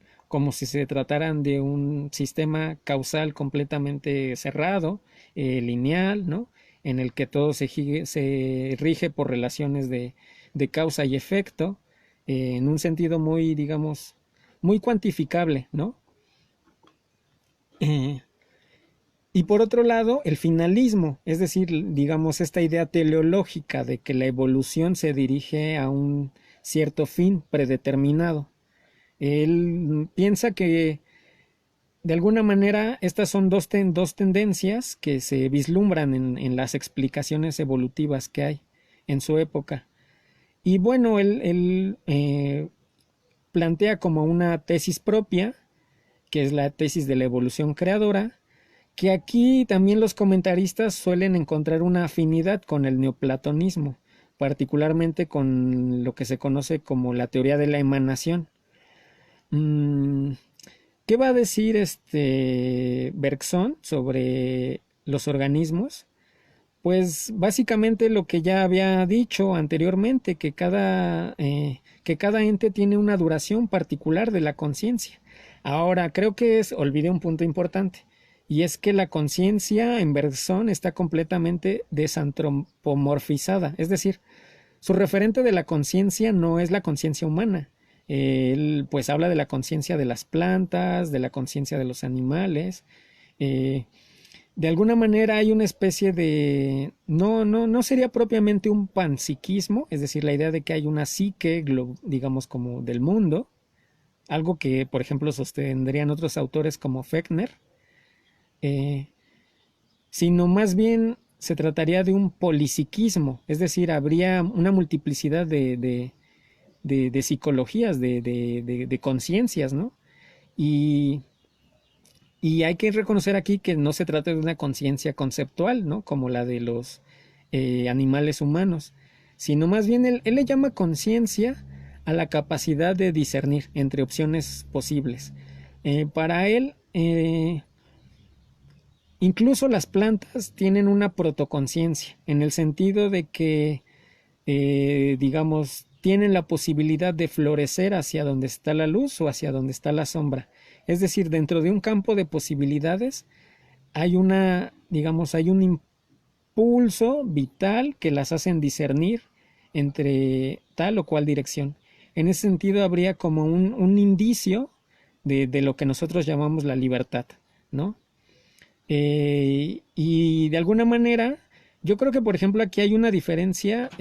si se trataran de un sistema causal completamente cerrado, lineal, ¿no? En el que todo se rige por relaciones de causa y efecto, en un sentido muy, digamos, muy cuantificable, ¿no? Y por otro lado, el finalismo, es decir, digamos, esta idea teleológica de que la evolución se dirige a un cierto fin predeterminado. Él piensa que de alguna manera estas son dos tendencias que se vislumbran en las explicaciones evolutivas que hay en su época. Y bueno, él plantea como una tesis propia, que es la tesis de la evolución creadora, que aquí también los comentaristas suelen encontrar una afinidad con el neoplatonismo, particularmente con lo que se conoce como la teoría de la emanación. ¿Qué va a decir Bergson sobre los organismos? Pues básicamente lo que ya había dicho anteriormente, que que cada ente tiene una duración particular de la conciencia. Ahora, creo que olvidé un punto importante, y es que la conciencia en Bergson está completamente desantropomorfizada, es decir, su referente de la conciencia no es la conciencia humana. Él pues habla de la conciencia de las plantas, de la conciencia de los animales. De alguna manera hay una especie de... no sería propiamente un panpsiquismo, es decir, la idea de que hay una psique, digamos, como del mundo, algo que, por ejemplo, sostendrían otros autores como Fechner, sino más bien se trataría de un polipsiquismo, es decir, habría una multiplicidad de psicologías, de conciencias, ¿no? Y, y hay que reconocer aquí que no se trata de una conciencia conceptual, ¿no? Como la de los animales humanos, sino más bien él le llama conciencia a la capacidad de discernir entre opciones posibles. Para él, incluso las plantas tienen una protoconciencia, en el sentido de que, digamos, tienen la posibilidad de florecer hacia donde está la luz o hacia donde está la sombra. Es decir, dentro de un campo de posibilidades hay digamos, hay un impulso vital que las hacen discernir entre tal o cual dirección. En ese sentido habría como un indicio de lo que nosotros llamamos la libertad, ¿no? Y de alguna manera, yo creo que, por ejemplo, aquí hay una diferencia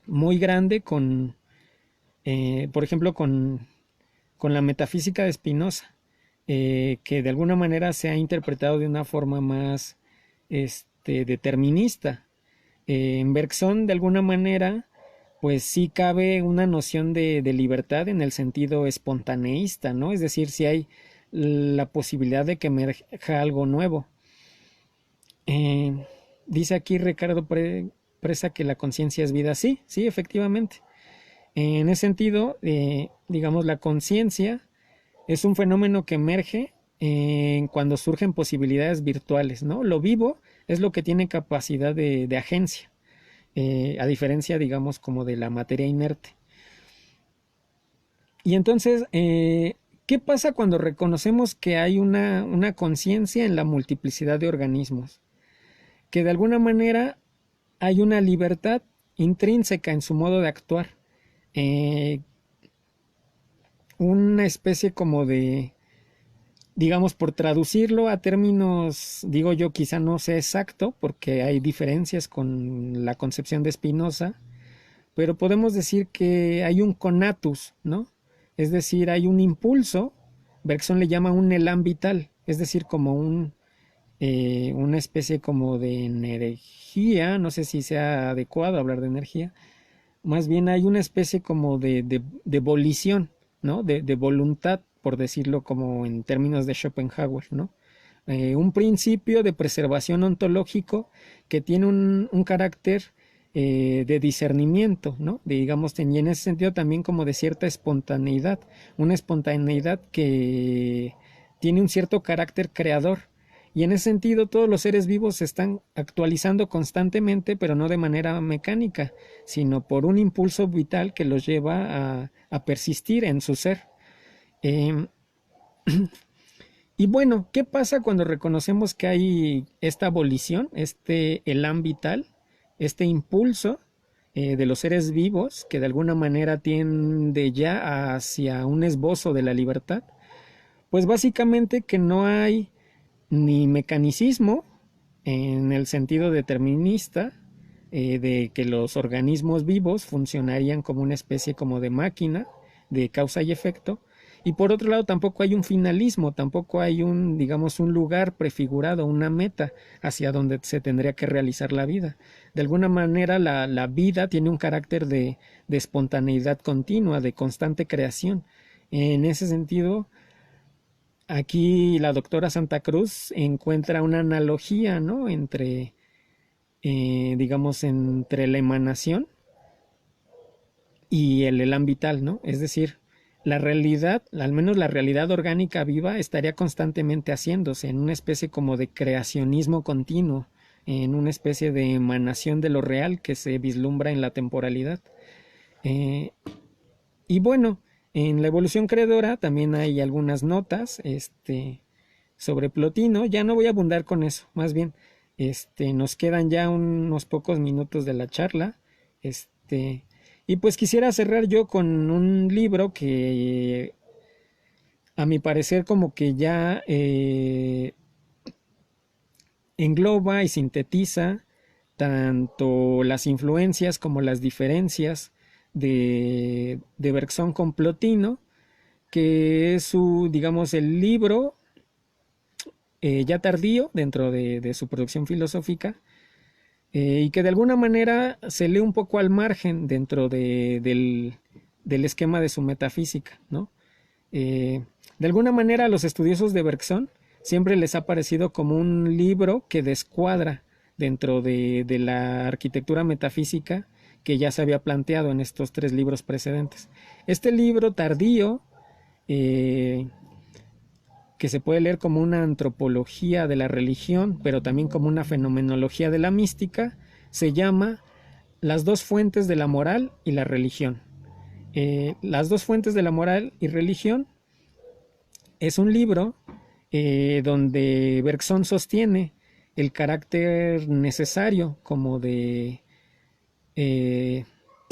muy grande por ejemplo, con la metafísica de Spinoza, que de alguna manera se ha interpretado de una forma más determinista. En Bergson, de alguna manera, pues sí cabe una noción de libertad en el sentido espontaneísta, ¿no? Es decir, si hay la posibilidad de que emerja algo nuevo. Dice aquí Ricardo Presa que la conciencia es vida. Sí, sí, efectivamente. En ese sentido, digamos, la conciencia es un fenómeno que emerge cuando surgen posibilidades virtuales, ¿no? Lo vivo es lo que tiene capacidad de agencia, a diferencia, digamos, como de la materia inerte. Y entonces, ¿qué pasa cuando reconocemos que hay una conciencia en la multiplicidad de organismos? que de alguna manera hay una libertad intrínseca en su modo de actuar, eh, una especie como de, digamos, por traducirlo a términos, digo yo, quizá no sea exacto, porque hay diferencias con la concepción de Spinoza, pero podemos decir que hay un conatus, ¿no? Es decir, hay un impulso, Bergson le llama un elan vital, es decir, como una especie como de energía, no sé si sea adecuado hablar de energía, más bien hay una especie como de volición, ¿no? De voluntad, por decirlo como en términos de Schopenhauer, ¿no? Un principio de preservación ontológico que tiene un carácter de discernimiento, ¿no? Digamos, y en ese sentido también como de cierta espontaneidad, una espontaneidad que tiene un cierto carácter creador. Y en ese sentido todos los seres vivos se están actualizando constantemente, pero no de manera mecánica, sino por un impulso vital que los lleva a persistir en su ser. Eh, y bueno, ¿qué pasa cuando reconocemos que hay esta abolición, este elan vital, este impulso de los seres vivos que de alguna manera tiende ya hacia un esbozo de la libertad? Pues básicamente que no hay ni mecanicismo en el sentido determinista de que los organismos vivos funcionarían como una especie como de máquina de causa y efecto, y por otro lado tampoco hay un finalismo, tampoco hay un, digamos, un lugar prefigurado, una meta hacia donde se tendría que realizar la vida. De alguna manera la vida tiene un carácter de espontaneidad continua, de constante creación. En ese sentido, aquí la doctora Santa Cruz encuentra una analogía, ¿no? Entre, digamos, entre la emanación y el elan vital, ¿no? Es decir, la realidad, al menos la realidad orgánica viva, estaría constantemente haciéndose en una especie como de creacionismo continuo, en una especie de emanación de lo real que se vislumbra en la temporalidad. Eh, y bueno, en la evolución creadora también hay algunas notas, sobre Plotino. Ya no voy a abundar con eso, más bien, nos quedan ya unos pocos minutos de la charla, este, y pues quisiera cerrar yo con un libro que a mi parecer como que ya engloba y sintetiza tanto las influencias como las diferencias de Bergson con Plotino, que es su, digamos, el libro ya tardío dentro de su producción filosófica, y que de alguna manera se lee un poco al margen dentro del esquema de su metafísica, ¿no? De alguna manera a los estudiosos de Bergson siempre les ha parecido como un libro que descuadra dentro de la arquitectura metafísica que ya se había planteado en estos tres libros precedentes. Este libro tardío, que se puede leer como una antropología de la religión, pero también como una fenomenología de la mística, se llama Las dos fuentes de la moral y la religión. Las dos fuentes de la moral y religión es un libro donde Bergson sostiene el carácter necesario como de... él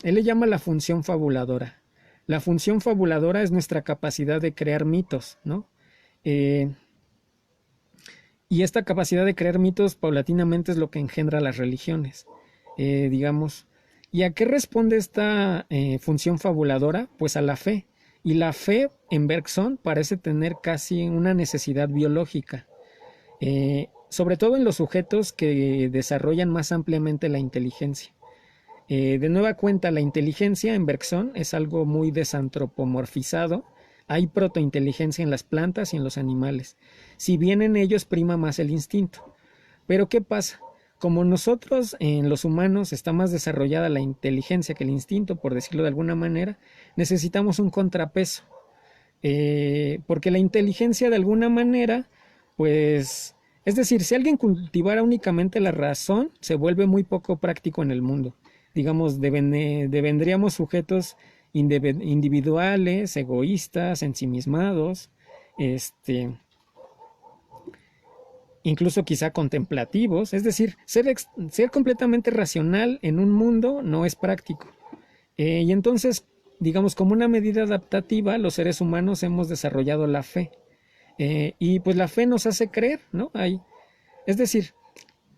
le llama la función fabuladora. La función fabuladora es nuestra capacidad de crear mitos, ¿no? Eh, y esta capacidad de crear mitos paulatinamente es lo que engendra las religiones, digamos. ¿Y a qué responde esta función fabuladora? Pues a la fe. Y la fe en Bergson parece tener casi una necesidad biológica, sobre todo en los sujetos que desarrollan más ampliamente la inteligencia. De nueva cuenta, la inteligencia en Bergson es algo muy desantropomorfizado. Hay protointeligencia en las plantas y en los animales, si bien en ellos prima más el instinto. Pero ¿qué pasa? Como nosotros en los humanos está más desarrollada la inteligencia que el instinto, por decirlo de alguna manera, necesitamos un contrapeso. Porque la inteligencia de alguna manera, pues, es decir, si alguien cultivara únicamente la razón, se vuelve muy poco práctico en el mundo. Digamos, devendríamos sujetos individuales, egoístas, ensimismados, este, incluso quizá contemplativos, es decir, ser completamente racional en un mundo no es práctico. Y entonces, digamos, como una medida adaptativa, los seres humanos hemos desarrollado la fe. Y pues la fe nos hace creer, ¿no? Es decir,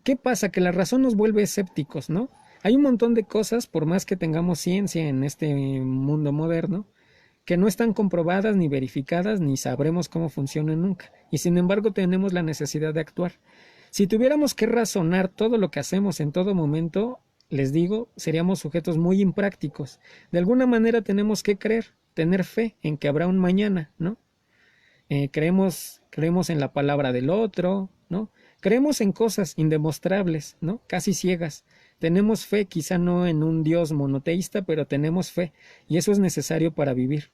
¿qué pasa? Que la razón nos vuelve escépticos, ¿no? Hay un montón de cosas, por más que tengamos ciencia en este mundo moderno, que no están comprobadas ni verificadas ni sabremos cómo funcionan nunca. Y sin embargo tenemos la necesidad de actuar. Si tuviéramos que razonar todo lo que hacemos en todo momento, les digo, seríamos sujetos muy imprácticos. De alguna manera tenemos que creer, tener fe en que habrá un mañana, ¿no? Creemos en la palabra del otro, ¿no? Creemos en cosas indemostrables, ¿no? Casi ciegas. Tenemos fe, quizá no en un Dios monoteísta, pero tenemos fe, y eso es necesario para vivir.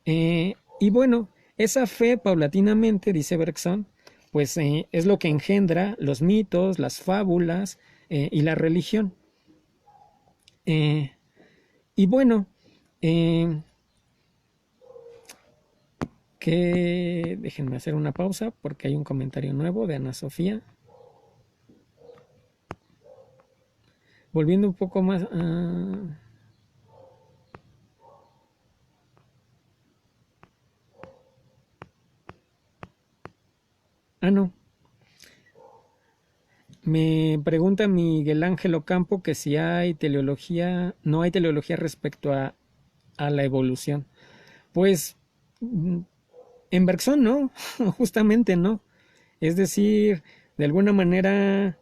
Y bueno, esa fe paulatinamente, dice Bergson, pues es lo que engendra los mitos, las fábulas y la religión. Y bueno, déjenme hacer una pausa porque hay un comentario nuevo de Ana Sofía. Volviendo un poco más no. Me pregunta Miguel Ángel Ocampo que si hay teleología, no hay teleología respecto a la evolución. Pues en Bergson no, justamente no. Es decir, de alguna manera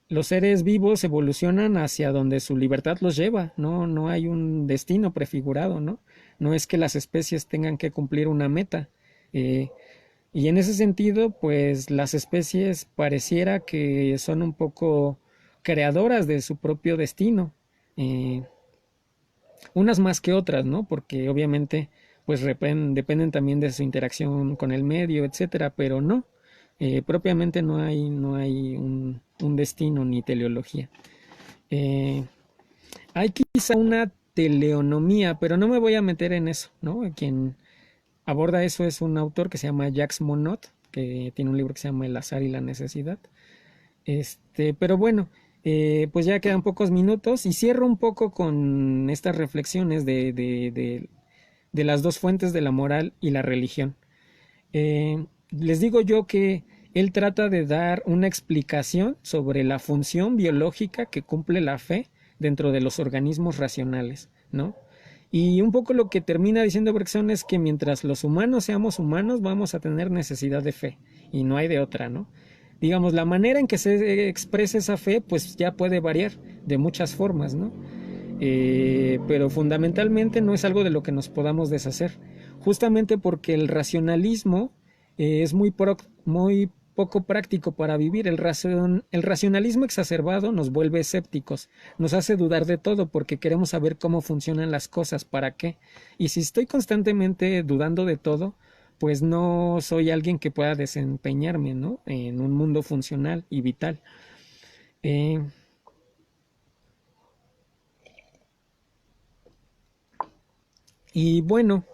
los seres vivos evolucionan hacia donde su libertad los lleva, ¿no? No hay un destino prefigurado, ¿no? No es que las especies tengan que cumplir una meta. Y en ese sentido, pues las especies pareciera que son un poco creadoras de su propio destino. Eh, unas más que otras, ¿no? Porque obviamente pues dependen también de su interacción con el medio, etcétera, pero no, propiamente no hay un destino ni teleología. Hay quizá una teleonomía, pero no me voy a meter en eso, ¿no? Quien aborda eso es un autor que se llama Jacques Monod, que tiene un libro que se llama El azar y la necesidad. Pero bueno, pues ya quedan pocos minutos y cierro un poco con estas reflexiones de las dos fuentes de la moral y la religión. Les digo yo que él trata de dar una explicación sobre la función biológica que cumple la fe dentro de los organismos racionales, ¿no? Y un poco lo que termina diciendo Bergson es que mientras los humanos seamos humanos vamos a tener necesidad de fe y no hay de otra, ¿no? Digamos, la manera en que se expresa esa fe pues ya puede variar de muchas formas, ¿no? Pero fundamentalmente no es algo de lo que nos podamos deshacer, justamente porque el racionalismo es muy poco práctico para vivir. El racionalismo exacerbado nos vuelve escépticos, nos hace dudar de todo porque queremos saber cómo funcionan las cosas, para qué. Y si estoy constantemente dudando de todo, pues no soy alguien que pueda desempeñarme, ¿no? En un mundo funcional y vital. Y bueno,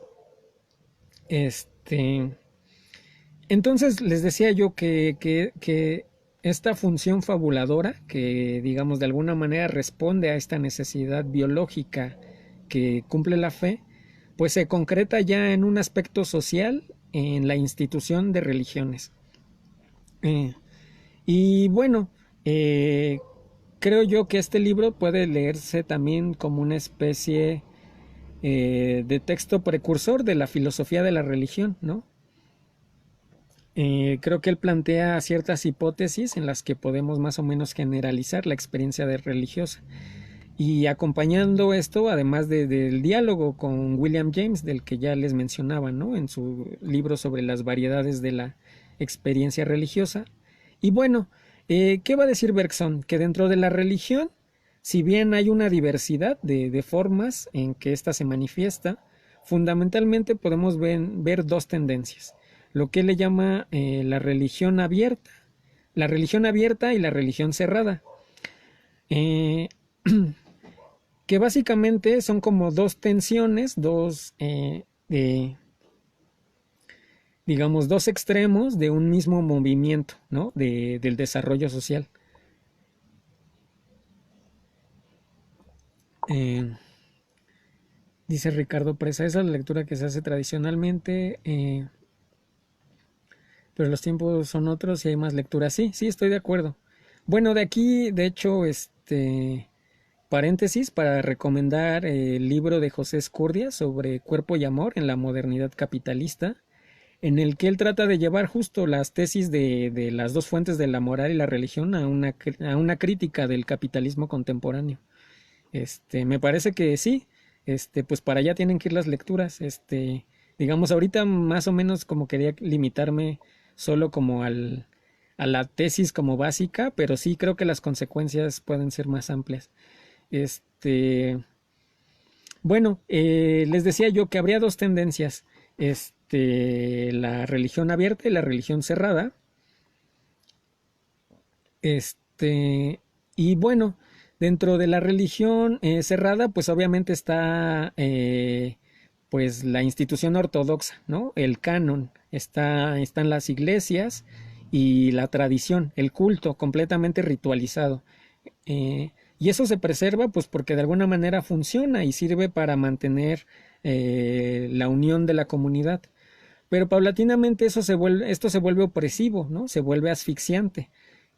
entonces les decía yo que esta función fabuladora, que digamos de alguna manera responde a esta necesidad biológica que cumple la fe, pues se concreta ya en un aspecto social en la institución de religiones. Y bueno, creo yo que este libro puede leerse también como una especie de texto precursor de la filosofía de la religión, ¿no? Creo que él plantea ciertas hipótesis en las que podemos más o menos generalizar la experiencia de religiosa. Y acompañando esto, además del diálogo con William James, del que ya les mencionaba, ¿no? En su libro sobre las variedades de la experiencia religiosa. Y bueno, ¿qué va a decir Bergson? Que dentro de la religión, si bien hay una diversidad de formas en que ésta se manifiesta, fundamentalmente podemos ver dos tendencias. Lo que él le llama la religión abierta y la religión cerrada. Que básicamente son como dos tensiones, digamos, dos extremos de un mismo movimiento, ¿no? Del desarrollo social. Eh, Dice Ricardo Presa, esa es la lectura que se hace tradicionalmente, pero los tiempos son otros y hay más lecturas. Sí, sí, estoy de acuerdo. Bueno, de aquí, de hecho, paréntesis para recomendar el libro de José Escurdia sobre Cuerpo y Amor en la modernidad capitalista, en el que él trata de llevar justo las tesis de las dos fuentes de la moral y la religión a una crítica del capitalismo contemporáneo. Me parece que sí, pues para allá tienen que ir las lecturas. Digamos, ahorita más o menos como quería limitarme solo como a la tesis como básica, pero sí creo que las consecuencias pueden ser más amplias. Este, bueno, les decía yo que habría dos tendencias, la religión abierta y la religión cerrada. Y bueno, dentro de la religión cerrada, pues obviamente está pues la institución ortodoxa, ¿no? El canon, están las iglesias y la tradición, el culto completamente ritualizado. Y eso se preserva pues porque de alguna manera funciona y sirve para mantener la unión de la comunidad. Pero paulatinamente esto se vuelve opresivo, ¿no? Se vuelve asfixiante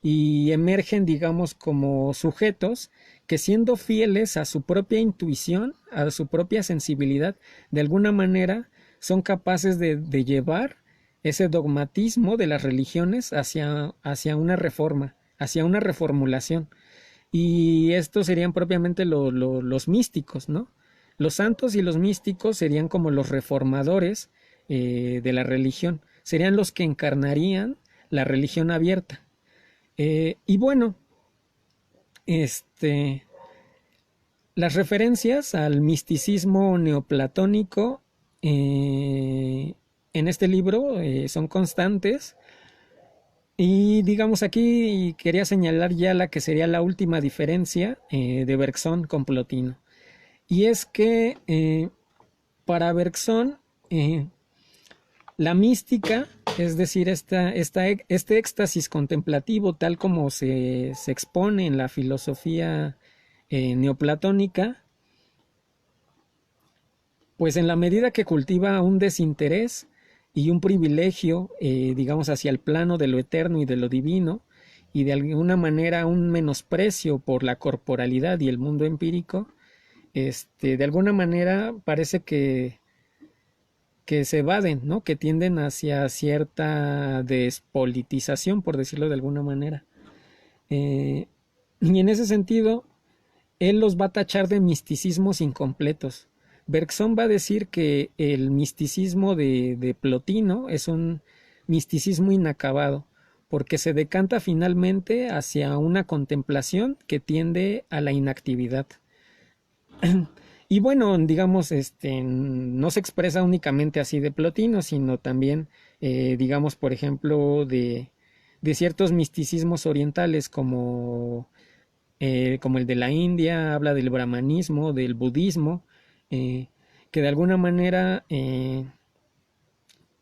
y emergen, digamos, como sujetos que siendo fieles a su propia intuición, a su propia sensibilidad, de alguna manera son capaces de llevar ese dogmatismo de las religiones hacia una reforma, hacia una reformulación. Y estos serían propiamente los místicos, ¿no? Los santos y los místicos serían como los reformadores de la religión, serían los que encarnarían la religión abierta. Y bueno, este, las referencias al misticismo neoplatónico en este libro son constantes. Y digamos aquí quería señalar ya la que sería la última diferencia de Bergson con Plotino. Y es que para Bergson la mística, es decir, este éxtasis contemplativo tal como se expone en la filosofía neoplatónica, pues en la medida que cultiva un desinterés y un privilegio, digamos, hacia el plano de lo eterno y de lo divino, y de alguna manera un menosprecio por la corporalidad y el mundo empírico, de alguna manera parece que se evaden, ¿no? Que tienden hacia cierta despolitización, por decirlo de alguna manera. Y en ese sentido, él los va a tachar de misticismos incompletos. Bergson va a decir que el misticismo de Plotino es un misticismo inacabado, porque se decanta finalmente hacia una contemplación que tiende a la inactividad. Y bueno, digamos, no se expresa únicamente así de Plotino, sino también, digamos, por ejemplo, de ciertos misticismos orientales como el de la India, habla del brahmanismo, del budismo, que de alguna manera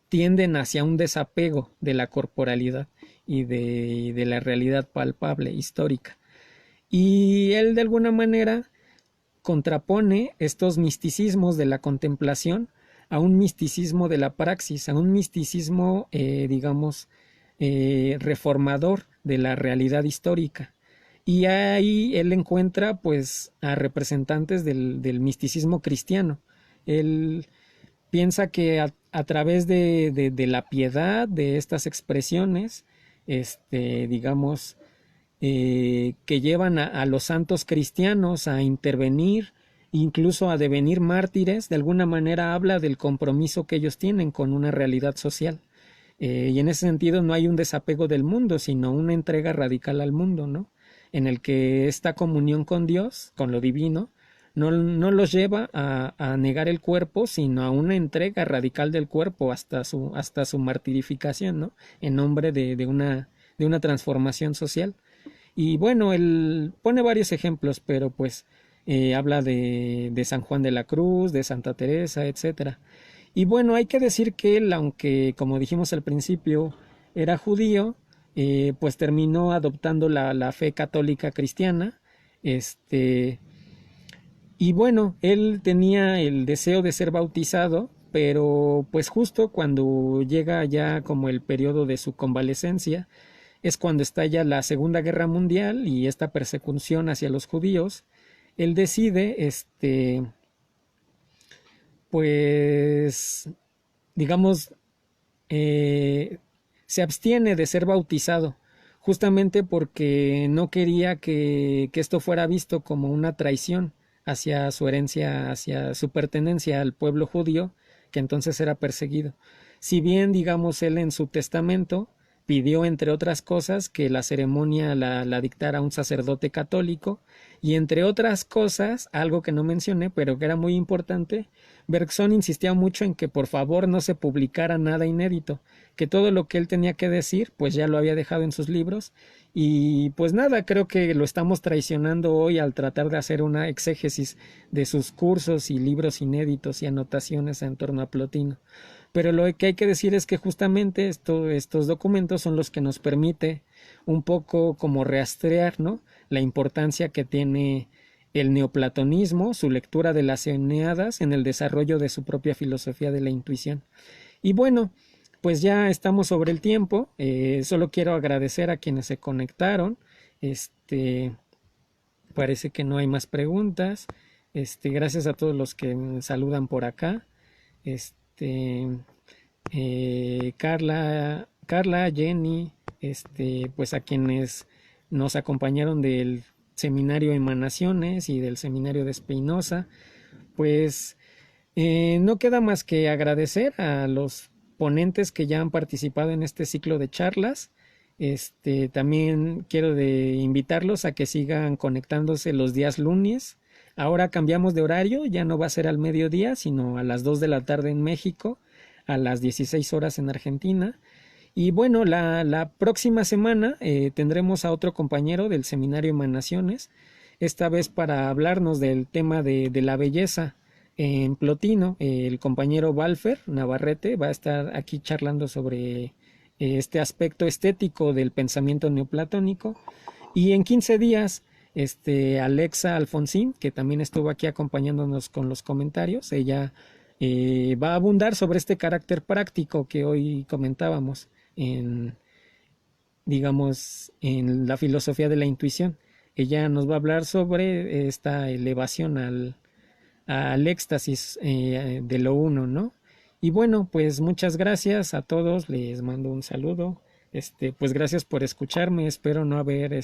tienden hacia un desapego de la corporalidad y de la realidad palpable, histórica. Y él de alguna manera contrapone estos misticismos de la contemplación a un misticismo de la praxis, a un misticismo, digamos, reformador de la realidad histórica. Y ahí él encuentra pues a representantes del misticismo cristiano. Él piensa que a través de la piedad, de estas expresiones, digamos, que llevan a los santos cristianos a intervenir, incluso a devenir mártires, de alguna manera habla del compromiso que ellos tienen con una realidad social. Y en ese sentido no hay un desapego del mundo, sino una entrega radical al mundo, ¿no? En el que esta comunión con Dios, con lo divino, no los lleva a negar el cuerpo, sino a una entrega radical del cuerpo hasta su martirificación, ¿no? En nombre de una transformación social. Y bueno, él pone varios ejemplos, pero pues habla de San Juan de la Cruz, de Santa Teresa, etcétera. Y bueno, hay que decir que él, aunque como dijimos al principio, era judío, pues terminó adoptando la fe católica cristiana. Este, y bueno, él tenía el deseo de ser bautizado, pero pues justo cuando llega ya como el periodo de su convalecencia, es cuando estalla la Segunda Guerra Mundial y esta persecución hacia los judíos. Él decide, pues, digamos, eh, se abstiene de ser bautizado, justamente porque no quería que esto fuera visto como una traición hacia su herencia, hacia su pertenencia al pueblo judío, que entonces era perseguido. Si bien, digamos, él en su testamento pidió, entre otras cosas, que la ceremonia la dictara un sacerdote católico, y entre otras cosas, algo que no mencioné, pero que era muy importante, Bergson insistía mucho en que por favor no se publicara nada inédito, que todo lo que él tenía que decir, pues ya lo había dejado en sus libros, y pues nada, creo que lo estamos traicionando hoy al tratar de hacer una exégesis de sus cursos y libros inéditos y anotaciones en torno a Plotino. Pero lo que hay que decir es que justamente estos documentos son los que nos permite un poco como rastrear, ¿no?, la importancia que tiene el neoplatonismo, su lectura de las Eneadas en el desarrollo de su propia filosofía de la intuición. Y bueno, pues ya estamos sobre el tiempo. Solo quiero agradecer a quienes se conectaron. Este, parece que no hay más preguntas. Gracias a todos los que me saludan por acá. Este, Carla, Jenny, pues a quienes nos acompañaron del seminario Emanaciones y del seminario de Espinosa, pues no queda más que agradecer a los ponentes que ya han participado en este ciclo de charlas. También quiero invitarlos a que sigan conectándose los días lunes. Ahora cambiamos de horario, ya no va a ser al mediodía, sino a las 2 de la tarde en México, a las 16 horas en Argentina. Y bueno, la próxima semana tendremos a otro compañero del seminario Emanaciones, esta vez para hablarnos del tema de la belleza en Plotino. El compañero Walfer Navarrete va a estar aquí charlando sobre este aspecto estético del pensamiento neoplatónico. Y en 15 días, Alexa Alfonsín, que también estuvo aquí acompañándonos con los comentarios, ella va a abundar sobre este carácter práctico que hoy comentábamos en, digamos, en la filosofía de la intuición. Ella nos va a hablar sobre esta elevación al éxtasis de lo uno, ¿no? Y bueno, pues muchas gracias a todos, les mando un saludo. Pues gracias por escucharme, espero no haber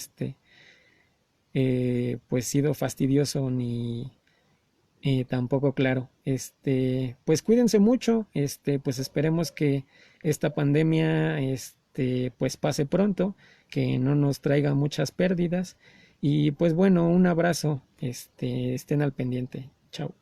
pues sido fastidioso ni tampoco claro. Pues cuídense mucho, pues esperemos que esta pandemia pues pase pronto, que no nos traiga muchas pérdidas. Y pues bueno, un abrazo, estén al pendiente. Chao.